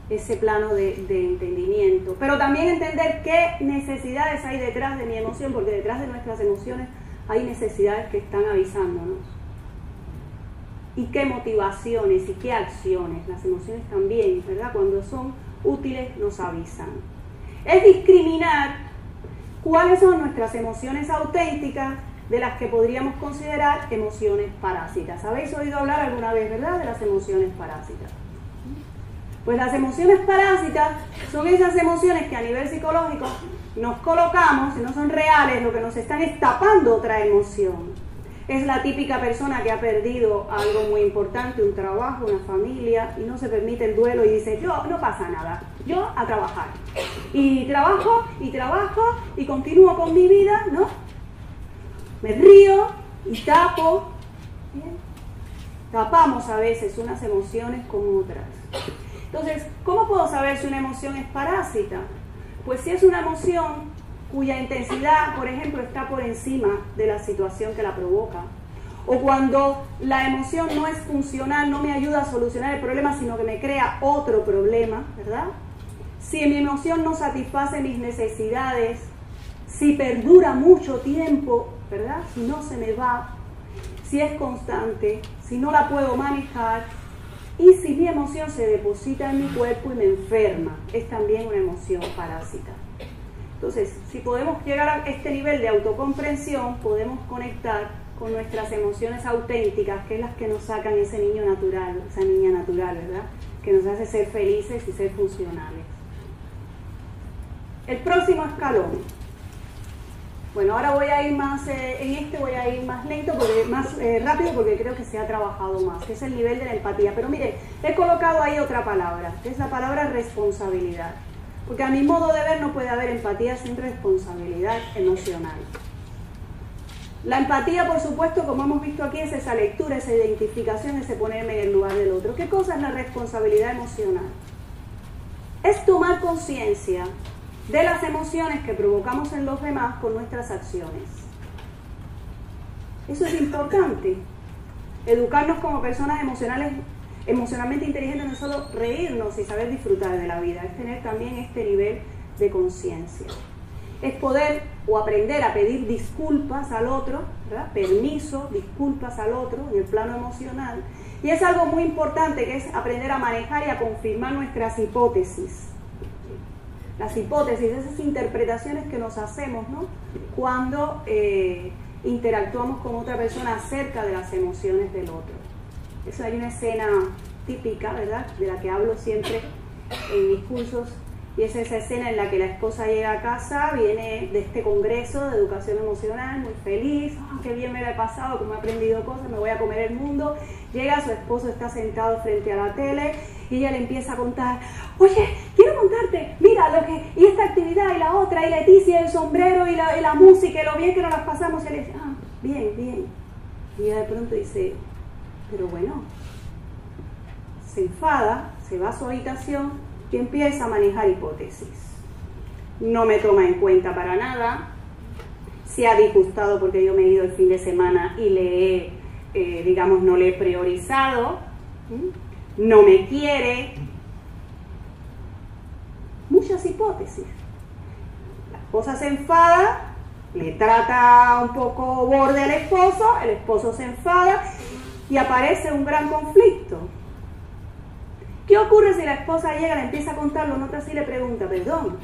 ese plano de entendimiento. Pero también entender qué necesidades hay detrás de mi emoción, porque detrás de nuestras emociones hay necesidades que están avisándonos. Y qué motivaciones y qué acciones, las emociones también, ¿verdad?, cuando son útiles nos avisan. Es discriminar ¿Cuáles son nuestras emociones auténticas de las que podríamos considerar emociones parásitas? ¿Habéis oído hablar alguna vez, verdad, de las emociones parásitas? Pues las emociones parásitas son esas emociones que a nivel psicológico nos colocamos y no son reales, lo que nos están es tapando otra emoción. Es la típica persona que ha perdido algo muy importante, un trabajo, una familia, y no se permite el duelo y dice, yo, no pasa nada, yo a trabajar. Y trabajo, y continúo con mi vida, ¿no? Me río y tapo. ¿Bien? Tapamos a veces unas emociones con otras. Entonces, ¿cómo puedo saber si una emoción es parásita? Pues si es una emoción cuya intensidad, por ejemplo, está por encima de la situación que la provoca, o cuando la emoción no es funcional, no me ayuda a solucionar el problema, sino que me crea otro problema, ¿verdad? Si mi emoción no satisface mis necesidades, si perdura mucho tiempo, ¿verdad? Si no se me va, si es constante, si no la puedo manejar, y si mi emoción se deposita en mi cuerpo y me enferma, es también una emoción parásita. Entonces, si podemos llegar a este nivel de autocomprensión, podemos conectar con nuestras emociones auténticas, que es las que nos sacan ese niño natural, esa niña natural, ¿verdad? Que nos hace ser felices y ser funcionales. El próximo escalón. Bueno, ahora voy a ir más, voy a ir más lento, más rápido, porque creo que se ha trabajado más, que es el nivel de la empatía. Pero miren, he colocado ahí otra palabra, que es la palabra responsabilidad. Porque a mi modo de ver no puede haber empatía sin responsabilidad emocional. La empatía, por supuesto, como hemos visto aquí, es esa lectura, esa identificación, ese ponerme en el lugar del otro. ¿Qué cosa es la responsabilidad emocional? Es tomar conciencia de las emociones que provocamos en los demás con nuestras acciones. Eso es importante. Educarnos como personas emocionalmente inteligentes no es solo reírnos y saber disfrutar de la vida, es tener también este nivel de conciencia. Es poder o aprender a pedir disculpas al otro, ¿verdad? Permiso, disculpas al otro en el plano emocional. Y es algo muy importante, que es aprender a manejar y a confirmar nuestras hipótesis. Las hipótesis, esas interpretaciones que nos hacemos, ¿no? Cuando interactuamos con otra persona acerca de las emociones del otro. Eso hay una escena típica, ¿verdad?, de la que hablo siempre en mis cursos, y es esa escena en la que la esposa llega a casa, viene de este congreso de educación emocional, muy feliz, oh, qué bien me la he pasado, cómo he aprendido cosas, me voy a comer el mundo. Llega, su esposo está sentado frente a la tele y ella le empieza a contar, oye, quiero contarte, mira, y esta actividad y la otra, y Leticia, el sombrero y la música, y lo bien que nos las pasamos. Y él dice, ah, bien, bien. Y ella de pronto dice, pero bueno, se enfada, se va a su habitación y empieza a manejar hipótesis. No me toma en cuenta para nada, se ha disgustado porque yo me he ido el fin de semana y no le he priorizado, no me quiere. Muchas hipótesis. La esposa se enfada, le trata un poco borde al esposo, el esposo se enfada y aparece un gran conflicto. ¿Qué ocurre si la esposa llega, le empieza a contarlo, nota así y le pregunta, perdón,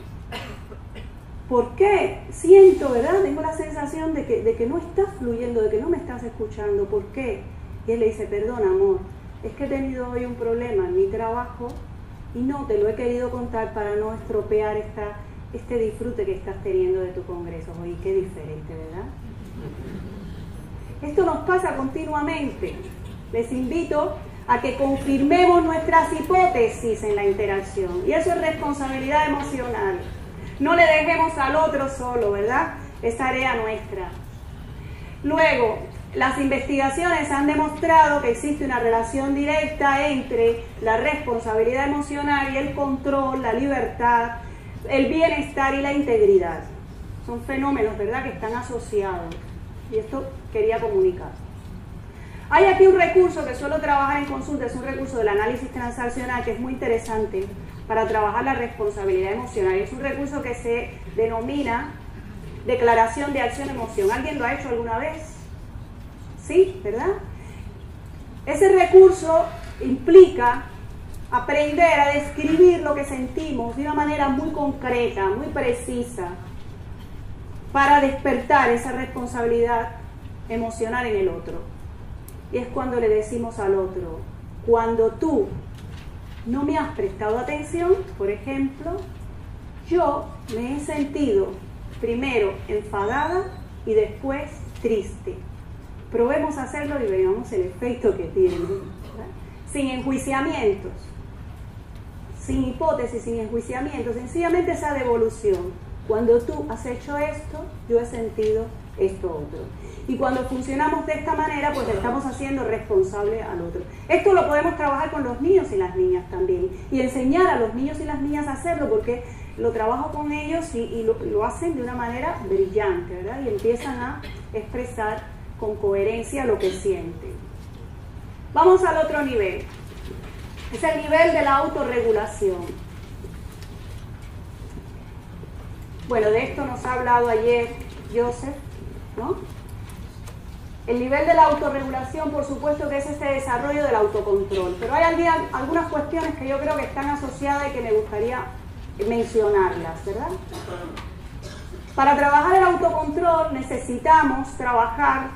¿por qué siento, verdad? Tengo la sensación de que no estás fluyendo, de que no me estás escuchando, ¿por qué? Y él le dice, perdón, amor, es que he tenido hoy un problema en mi trabajo y no te lo he querido contar para no estropear este disfrute que estás teniendo de tu congreso. Oye, qué diferente, ¿verdad? Esto nos pasa continuamente. Les invito a que confirmemos nuestras hipótesis en la interacción. Y eso es responsabilidad emocional. No le dejemos al otro solo, ¿verdad? Es tarea nuestra. Luego, las investigaciones han demostrado que existe una relación directa entre la responsabilidad emocional y el control, la libertad, el bienestar y la integridad. Son fenómenos, ¿verdad?, que están asociados. Y esto quería comunicar. Hay aquí un recurso que suelo trabajar en consulta, es un recurso del análisis transaccional que es muy interesante para trabajar la responsabilidad emocional. Es un recurso que se denomina declaración de acción-emoción. ¿Alguien lo ha hecho alguna vez? Sí, ¿verdad? Ese recurso implica aprender a describir lo que sentimos de una manera muy concreta, muy precisa. para despertar esa responsabilidad emocional en el otro. Y es cuando le decimos al otro, cuando tú no me has prestado atención, por ejemplo, yo me he sentido primero enfadada y después triste. Probemos hacerlo y veamos el efecto que tiene, ¿verdad? Sin enjuiciamientos, sin hipótesis, sin enjuiciamientos, sencillamente esa devolución. Cuando tú has hecho esto, yo he sentido esto otro. Y cuando funcionamos de esta manera, pues le estamos haciendo responsable al otro. Esto lo podemos trabajar con los niños y las niñas también. Y enseñar a los niños y las niñas a hacerlo, porque lo trabajo con ellos y lo hacen de una manera brillante, ¿verdad? Y empiezan a expresar con coherencia lo que sienten. Vamos al otro nivel. Es el nivel de la autorregulación. Bueno, de esto nos ha hablado ayer Joseph, ¿no? El nivel de la autorregulación, por supuesto, que es este desarrollo del autocontrol. Pero hay algunas cuestiones que yo creo que están asociadas y que me gustaría mencionarlas, ¿verdad? Para trabajar el autocontrol necesitamos trabajar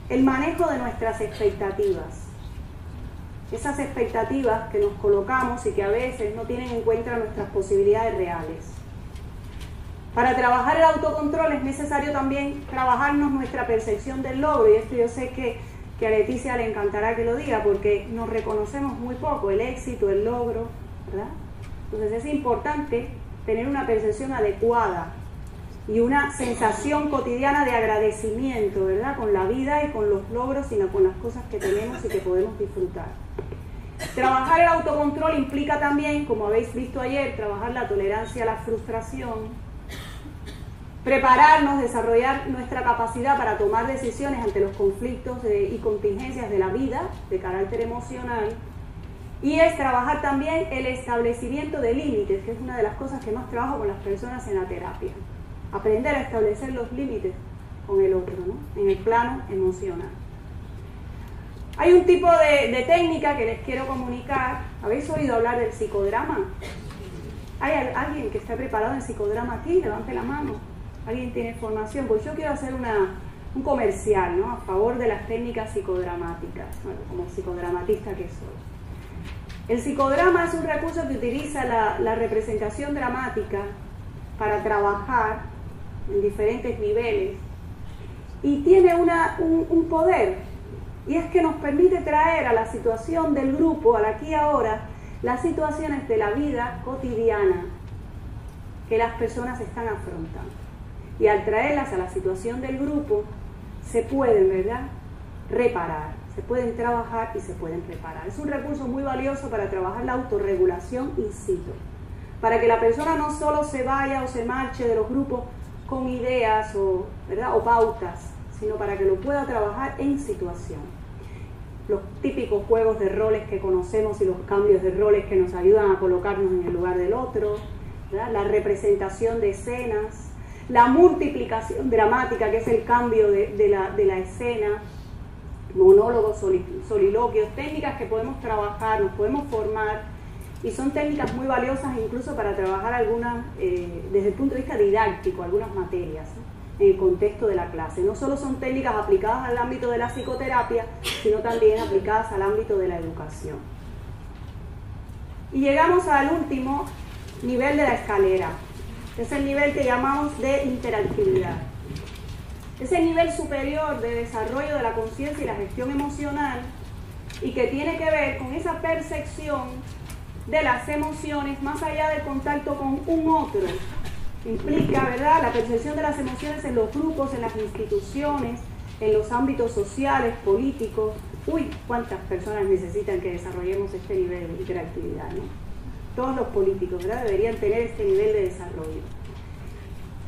el manejo de nuestras expectativas. Esas expectativas que nos colocamos y que a veces no tienen en cuenta nuestras posibilidades reales. Para trabajar el autocontrol es necesario también trabajarnos nuestra percepción del logro, y esto yo sé que a Leticia le encantará que lo diga, porque nos reconocemos muy poco, el éxito, el logro, ¿verdad? Entonces es importante tener una percepción adecuada y una sensación cotidiana de agradecimiento, ¿verdad? Con la vida y con los logros y con las cosas que tenemos y que podemos disfrutar. Trabajar el autocontrol implica también, como habéis visto ayer, trabajar la tolerancia a la frustración, prepararnos, desarrollar nuestra capacidad para tomar decisiones ante los conflictos y contingencias de la vida de carácter emocional, y es trabajar también el establecimiento de límites, que es una de las cosas que más trabajo con las personas en la terapia. Aprender a establecer los límites con el otro, ¿no? En el plano emocional. Hay un tipo de técnica que les quiero comunicar. ¿Habéis oído hablar del psicodrama? ¿Hay alguien que esté preparado en psicodrama aquí? Levante la mano. ¿Alguien tiene formación? Pues yo quiero hacer un comercial, ¿no? A favor de las técnicas psicodramáticas, bueno, como psicodramatista que soy. El psicodrama es un recurso que utiliza la representación dramática para trabajar en diferentes niveles y tiene un poder, y es que nos permite traer a la situación del grupo, al aquí y ahora, las situaciones de la vida cotidiana que las personas están afrontando. Y al traerlas a la situación del grupo, se pueden, ¿verdad?, reparar, se pueden trabajar y se pueden reparar. Es un recurso muy valioso para trabajar la autorregulación in situ, para que la persona no solo se vaya o se marche de los grupos con ideas ¿verdad?, o pautas, sino para que lo pueda trabajar en situación. Los típicos juegos de roles que conocemos y los cambios de roles que nos ayudan a colocarnos en el lugar del otro, ¿verdad?, la representación de escenas, la multiplicación dramática, que es el cambio de la escena, monólogos, soliloquios, técnicas que podemos trabajar, nos podemos formar, y son técnicas muy valiosas incluso para trabajar algunas, desde el punto de vista didáctico, algunas materias, ¿no?, en el contexto de la clase. No solo son técnicas aplicadas al ámbito de la psicoterapia, sino también aplicadas al ámbito de la educación. Y llegamos al último nivel de la escalera. Es el nivel que llamamos de interactividad. Es el nivel superior de desarrollo de la conciencia y la gestión emocional, y que tiene que ver con esa percepción de las emociones más allá del contacto con un otro. Implica, ¿verdad?, la percepción de las emociones en los grupos, en las instituciones, en los ámbitos sociales, políticos. Uy, cuántas personas necesitan que desarrollemos este nivel de interactividad, ¿no? Todos los políticos, ¿verdad?, deberían tener este nivel de desarrollo.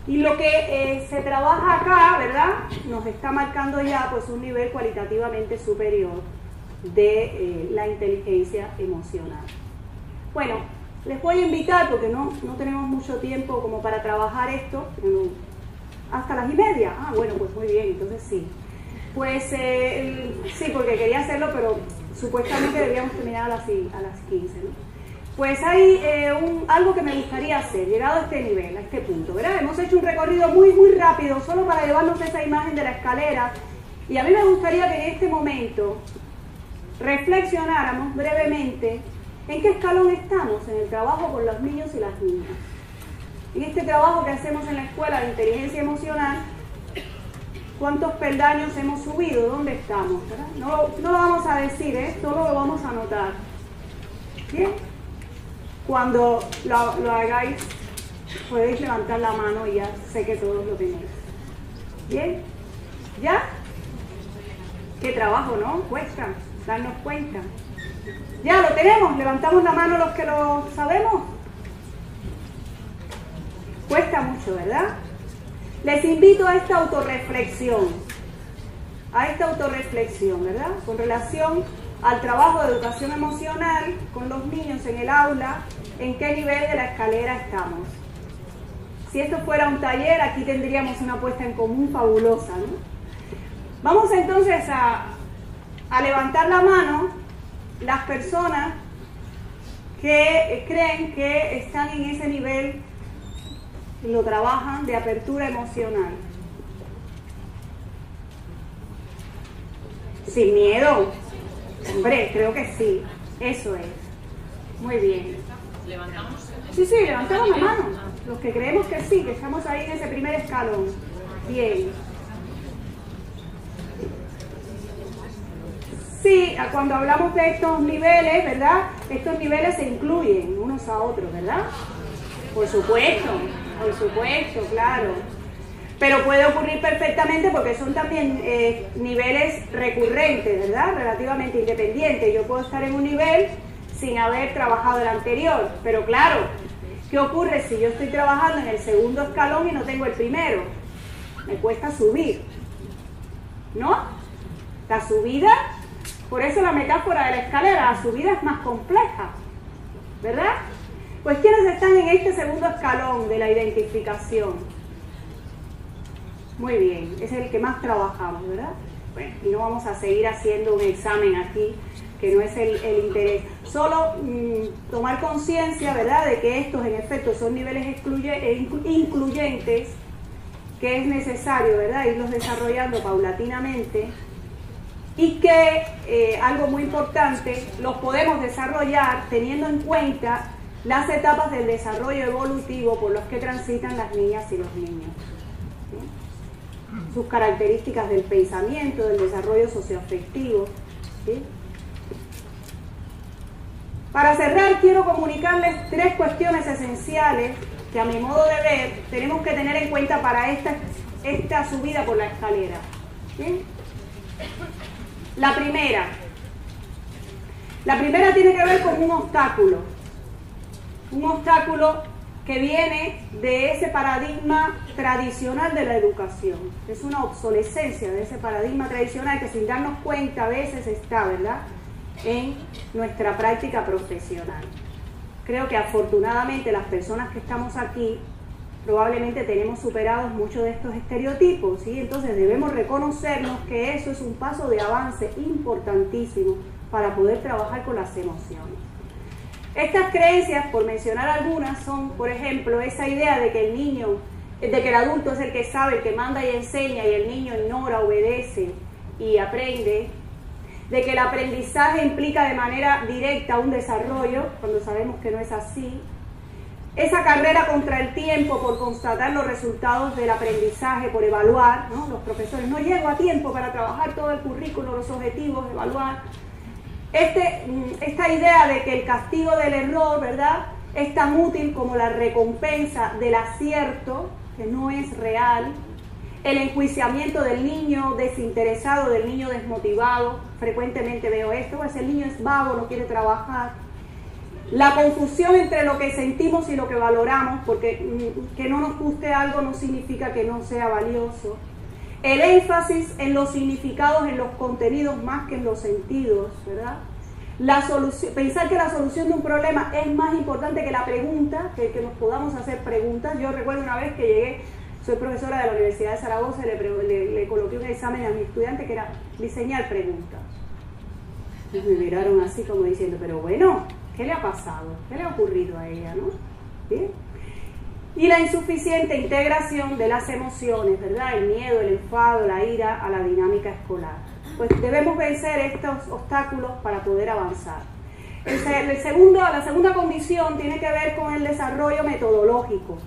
Y lo que se trabaja acá, ¿verdad?, nos está marcando ya pues un nivel cualitativamente superior de la inteligencia emocional. Bueno, les voy a invitar, porque no tenemos mucho tiempo como para trabajar esto, hasta las 1:30. Ah, bueno, pues muy bien, entonces sí. Pues sí, porque quería hacerlo, pero supuestamente debíamos terminar a las 15, ¿no? pues hay algo que me gustaría hacer, llegado a este nivel, a este punto, ¿verdad? Hemos hecho un recorrido muy rápido, solo para llevarnos esa imagen de la escalera, y a mí me gustaría que en este momento reflexionáramos brevemente en qué escalón estamos en el trabajo con los niños y las niñas. En este trabajo que hacemos en la escuela de inteligencia emocional, ¿cuántos peldaños hemos subido? ¿Dónde estamos? ¿Verdad? No lo vamos a decir, solo lo vamos a anotar. ¿Bien? Cuando lo hagáis, podéis levantar la mano y ya sé que todos lo tenéis. ¿Bien? ¿Ya? Qué trabajo, ¿no? Cuesta darnos cuenta. Ya lo tenemos, levantamos la mano los que lo sabemos. Cuesta mucho, ¿verdad? Les invito a esta autorreflexión, ¿verdad? Con relación al trabajo de educación emocional con los niños en el aula, en qué nivel de la escalera estamos. Si esto fuera un taller, aquí tendríamos una puesta en común fabulosa, ¿no? Vamos entonces a levantar la mano las personas que creen que están en ese nivel, lo trabajan, de apertura emocional. Sin miedo. Hombre, creo que sí. Eso es. Muy bien. ¿Levantamos? Sí, levantamos la mano. Los que creemos que sí, que estamos ahí en ese primer escalón. Bien. Sí, cuando hablamos de estos niveles, ¿verdad? Estos niveles se incluyen unos a otros, ¿verdad? Por supuesto, claro. Pero puede ocurrir perfectamente porque son también niveles recurrentes, ¿verdad? Relativamente independientes. Yo puedo estar en un nivel sin haber trabajado el anterior. Pero claro, ¿qué ocurre si yo estoy trabajando en el segundo escalón y no tengo el primero? Me cuesta subir, ¿no? La subida, por eso la metáfora de la escalera, la subida es más compleja, ¿verdad? Pues ¿quiénes están en este segundo escalón de la identificación? Muy bien, es el que más trabajamos, ¿verdad? Bueno, y no vamos a seguir haciendo un examen aquí, que no es el interés. Solo tomar conciencia, ¿verdad?, de que estos en efecto son niveles incluyentes, que es necesario, ¿verdad?, irlos desarrollando paulatinamente, y que, algo muy importante, los podemos desarrollar teniendo en cuenta las etapas del desarrollo evolutivo por los que transitan las niñas y los niños. ¿Sí? Sus características del pensamiento, del desarrollo socioafectivo. ¿Sí? Para cerrar, quiero comunicarles 3 cuestiones esenciales que, a mi modo de ver, tenemos que tener en cuenta para esta subida por la escalera. ¿Sí? La primera tiene que ver con un obstáculo que viene de ese paradigma tradicional de la educación. Es una obsolescencia de ese paradigma tradicional que, sin darnos cuenta, a veces está, ¿verdad?, en nuestra práctica profesional. Creo que afortunadamente las personas que estamos aquí probablemente tenemos superados muchos de estos estereotipos, ¿sí? Entonces debemos reconocernos que eso es un paso de avance importantísimo para poder trabajar con las emociones. Estas creencias, por mencionar algunas, son, por ejemplo, esa idea de que el adulto es el que sabe, el que manda y enseña, y el niño ignora, obedece y aprende, de que el aprendizaje implica de manera directa un desarrollo, cuando sabemos que no es así. Esa carrera contra el tiempo por constatar los resultados del aprendizaje, por evaluar, ¿no? Los profesores, no llego a tiempo para trabajar todo el currículo, los objetivos, evaluar. Esta idea de que el castigo del error, ¿verdad?, es tan útil como la recompensa del acierto, que no es real. El enjuiciamiento del niño desinteresado, del niño desmotivado, frecuentemente veo esto, pues el niño es vago, no quiere trabajar. La confusión entre lo que sentimos y lo que valoramos, porque que no nos guste algo no significa que no sea valioso. El énfasis en los significados, en los contenidos más que en los sentidos, ¿verdad? Pensar que la solución de un problema es más importante que la pregunta, que nos podamos hacer preguntas. Yo recuerdo una vez que llegué, soy profesora de la Universidad de Zaragoza, le coloqué un examen a mi estudiante que era diseñar preguntas. Y me miraron así como diciendo, pero bueno, ¿Qué le ha pasado? ¿Qué le ha ocurrido a ella, no? ¿Bien? Y la insuficiente integración de las emociones, ¿verdad? El miedo, el enfado, la ira a la dinámica escolar. Pues debemos vencer estos obstáculos para poder avanzar. La segunda condición tiene que ver con el desarrollo metodológico.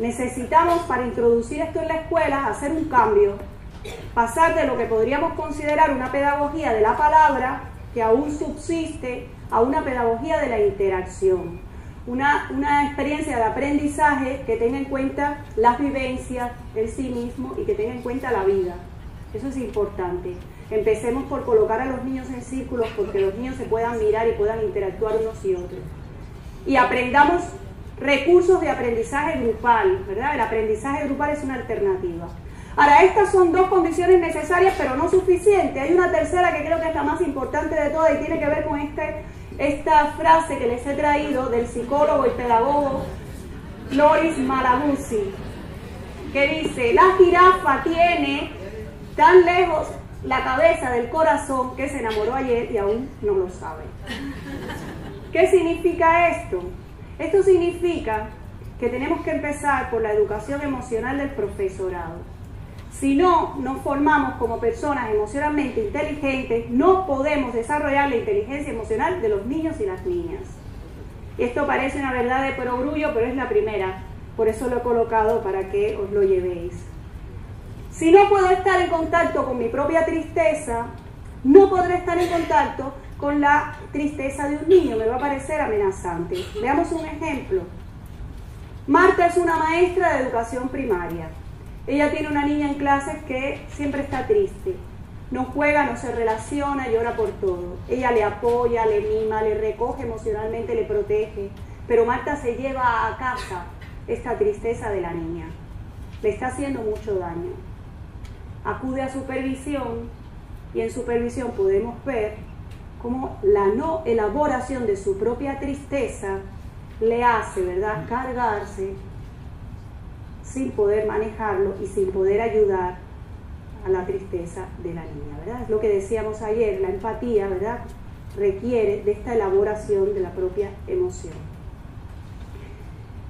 Necesitamos, para introducir esto en la escuela, hacer un cambio, pasar de lo que podríamos considerar una pedagogía de la palabra, que aún subsiste, a una pedagogía de la interacción. Una experiencia de aprendizaje que tenga en cuenta las vivencias, el sí mismo y que tenga en cuenta la vida. Eso es importante. Empecemos por colocar a los niños en círculos porque los niños se puedan mirar y puedan interactuar unos y otros. Y aprendamos recursos de aprendizaje grupal, ¿verdad? El aprendizaje grupal es una alternativa. Ahora, estas son dos condiciones necesarias, pero no suficientes. Hay una tercera que creo que es la más importante de todas y tiene que ver con esta frase que les he traído del psicólogo y pedagogo Loris Malaguzzi, que dice: la jirafa tiene tan lejos la cabeza del corazón que se enamoró ayer y aún no lo sabe. ¿Qué significa esto? Esto significa que tenemos que empezar por la educación emocional del profesorado. Si no nos formamos como personas emocionalmente inteligentes, no podemos desarrollar la inteligencia emocional de los niños y las niñas. Esto parece una verdad de perogrullo, pero es la primera. Por eso lo he colocado para que os lo llevéis. Si no puedo estar en contacto con mi propia tristeza, no podré estar en contacto con la tristeza de un niño. Me va a parecer amenazante. Veamos un ejemplo. Marta es una maestra de educación primaria. Ella tiene una niña en clases que siempre está triste. No juega, no se relaciona, llora por todo. Ella le apoya, le mima, le recoge emocionalmente, le protege. Pero Marta se lleva a casa esta tristeza de la niña. Le está haciendo mucho daño. Acude a supervisión y en supervisión podemos ver cómo la no elaboración de su propia tristeza le hace, ¿verdad?, cargarse sin poder manejarlo y sin poder ayudar a la tristeza de la niña, ¿verdad? Es lo que decíamos ayer, la empatía, ¿verdad?, requiere de esta elaboración de la propia emoción.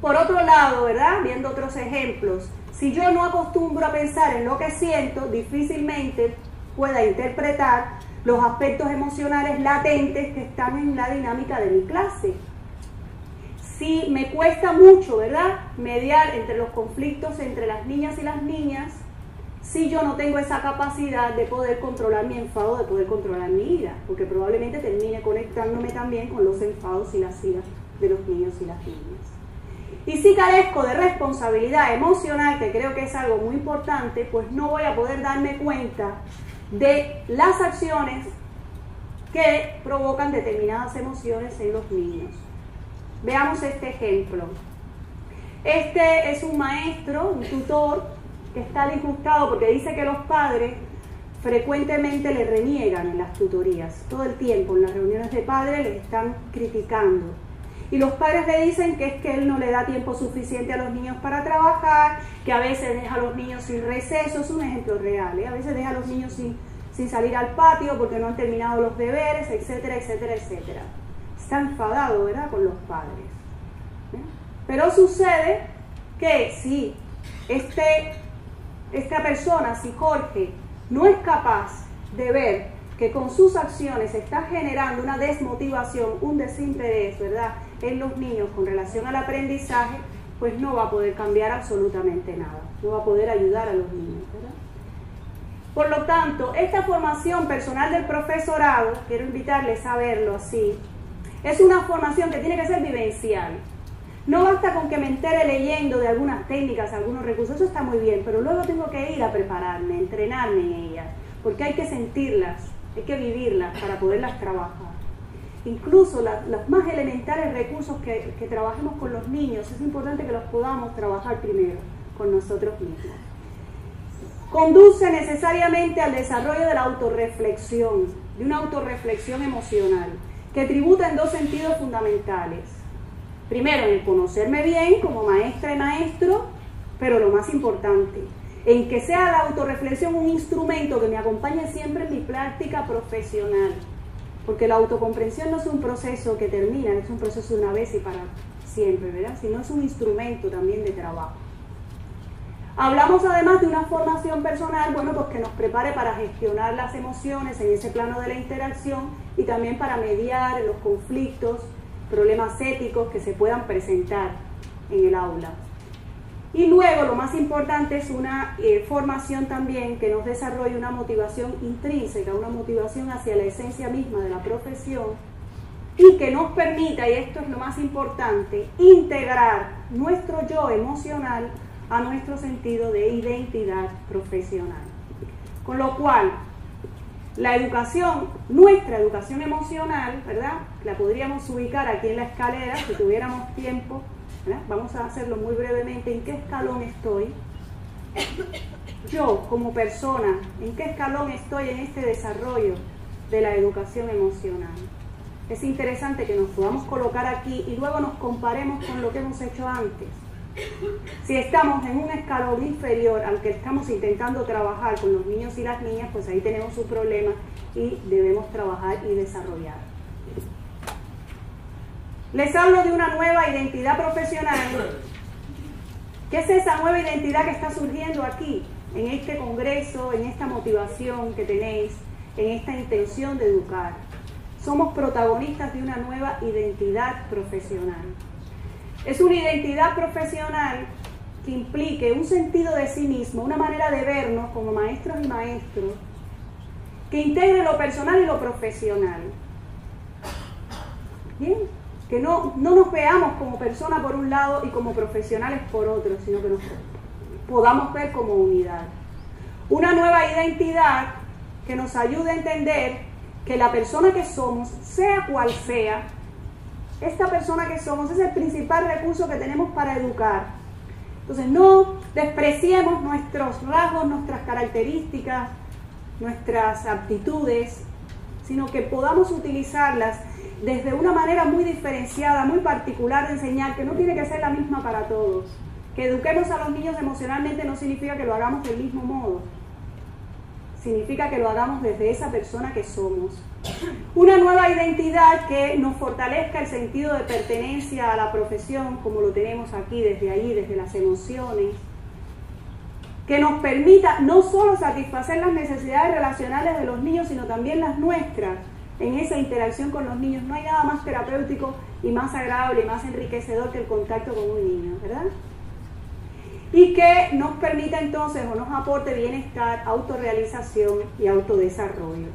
Por otro lado, ¿verdad?, viendo otros ejemplos, si yo no acostumbro a pensar en lo que siento, difícilmente pueda interpretar los aspectos emocionales latentes que están en la dinámica de mi clase. Si me cuesta mucho, ¿verdad?, mediar entre los conflictos entre las niñas y las niñas, si yo no tengo esa capacidad de poder controlar mi enfado, de poder controlar mi ira, porque probablemente termine conectándome también con los enfados y las iras de los niños y las niñas. Y si carezco de responsabilidad emocional, que creo que es algo muy importante, pues no voy a poder darme cuenta de las acciones que provocan determinadas emociones en los niños. Veamos este ejemplo. Este es un maestro, un tutor, que está disgustado porque dice que los padres frecuentemente le reniegan en las tutorías. Todo el tiempo en las reuniones de padres le están criticando. Y los padres le dicen que es que él no le da tiempo suficiente a los niños para trabajar, que a veces deja a los niños sin receso. Es un ejemplo real, ¿eh? A veces deja a los niños sin salir al patio porque no han terminado los deberes, etcétera, etcétera, etcétera. Está enfadado, ¿verdad?, con los padres. Pero sucede que si esta persona, si Jorge, no es capaz de ver que con sus acciones está generando una desmotivación, un desinterés, ¿verdad?, en los niños con relación al aprendizaje, pues no va a poder cambiar absolutamente nada, no va a poder ayudar a los niños, ¿verdad? Por lo tanto, esta formación personal del profesorado, quiero invitarles a verlo así, es una formación que tiene que ser vivencial. No basta con que me entere leyendo de algunas técnicas, algunos recursos, eso está muy bien, pero luego tengo que ir a prepararme, entrenarme en ellas, porque hay que sentirlas, hay que vivirlas para poderlas trabajar. Incluso los más elementales recursos que trabajemos con los niños, es importante que los podamos trabajar primero con nosotros mismos. Conduce necesariamente al desarrollo de la autorreflexión, de una autorreflexión emocional, que tributa en dos sentidos fundamentales. Primero, en el conocerme bien como maestra y maestro, pero lo más importante, en que sea la autorreflexión un instrumento que me acompañe siempre en mi práctica profesional. porque la autocomprensión no es un proceso que termina, es un proceso de una vez y para siempre, ¿verdad? Sino es un instrumento también de trabajo. Hablamos además de una formación personal, bueno, pues que nos prepare para gestionar las emociones en ese plano de la interacción y también para mediar los conflictos, problemas éticos que se puedan presentar en el aula. Y luego, lo más importante, es una formación también que nos desarrolle una motivación intrínseca, una motivación hacia la esencia misma de la profesión y que nos permita, y esto es lo más importante, integrar nuestro yo emocional a nuestro sentido de identidad profesional. Con lo cual, la educación, nuestra educación emocional, ¿verdad? La podríamos ubicar aquí en la escalera si tuviéramos tiempo, ¿verdad? Vamos a hacerlo muy brevemente. ¿En qué escalón estoy? Yo, como persona, ¿en qué escalón estoy en este desarrollo de la educación emocional? Es interesante que nos podamos colocar aquí y luego nos comparemos con lo que hemos hecho antes. Si estamos en un escalón inferior al que estamos intentando trabajar con los niños y las niñas, pues ahí tenemos un problema y debemos trabajar y desarrollar. Les hablo de una nueva identidad profesional. ¿Qué es esa nueva identidad que está surgiendo aquí, en este congreso, en esta motivación que tenéis, en esta intención de educar? Somos protagonistas de una nueva identidad profesional. Es una identidad profesional que implique un sentido de sí mismo, una manera de vernos como maestros y maestros, que integre lo personal y lo profesional. Bien, que no nos veamos como personas por un lado y como profesionales por otro, sino que nos podamos ver como unidad. Una nueva identidad que nos ayude a entender que la persona que somos, sea cual sea, esta persona que somos es el principal recurso que tenemos para educar. Entonces no despreciemos nuestros rasgos, nuestras características, nuestras aptitudes, sino que podamos utilizarlas desde una manera muy diferenciada, muy particular de enseñar, que no tiene que ser la misma para todos. Que eduquemos a los niños emocionalmente no significa que lo hagamos del mismo modo. Significa que lo hagamos desde esa persona que somos. Una nueva identidad que nos fortalezca el sentido de pertenencia a la profesión, como lo tenemos aquí, desde ahí, desde las emociones. Que nos permita no solo satisfacer las necesidades relacionales de los niños, sino también las nuestras en esa interacción con los niños. No hay nada más terapéutico y más agradable y más enriquecedor que el contacto con un niño, ¿verdad? Y que nos permita entonces o nos aporte bienestar, autorrealización y autodesarrollo.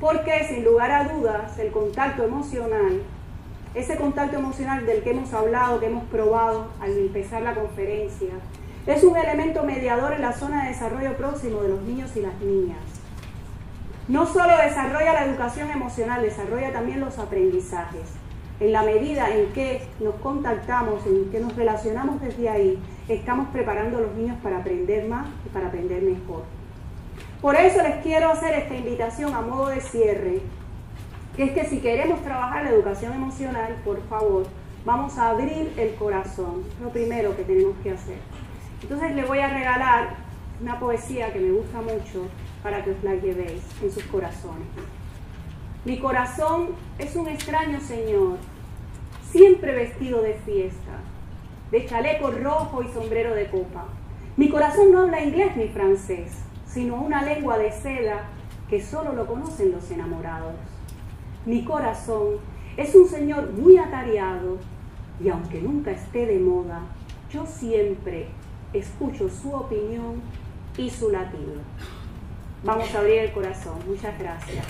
Porque sin lugar a dudas el contacto emocional, ese contacto emocional del que hemos hablado, que hemos probado al empezar la conferencia, es un elemento mediador en la zona de desarrollo próximo de los niños y las niñas. No solo desarrolla la educación emocional, desarrolla también los aprendizajes. En la medida en que nos contactamos, en que nos relacionamos desde ahí, estamos preparando a los niños para aprender más y para aprender mejor. Por eso les quiero hacer esta invitación a modo de cierre, que es que si queremos trabajar la educación emocional, por favor, vamos a abrir el corazón. Es lo primero que tenemos que hacer. Entonces les voy a regalar una poesía que me gusta mucho para que os la llevéis en sus corazones. Mi corazón es un extraño señor, siempre vestido de fiesta, de chaleco rojo y sombrero de copa. Mi corazón no habla inglés ni francés, sino una lengua de seda que solo lo conocen los enamorados. Mi corazón es un señor muy atareado y aunque nunca esté de moda, yo siempre escucho su opinión y su latido. Vamos a abrir el corazón. Muchas gracias.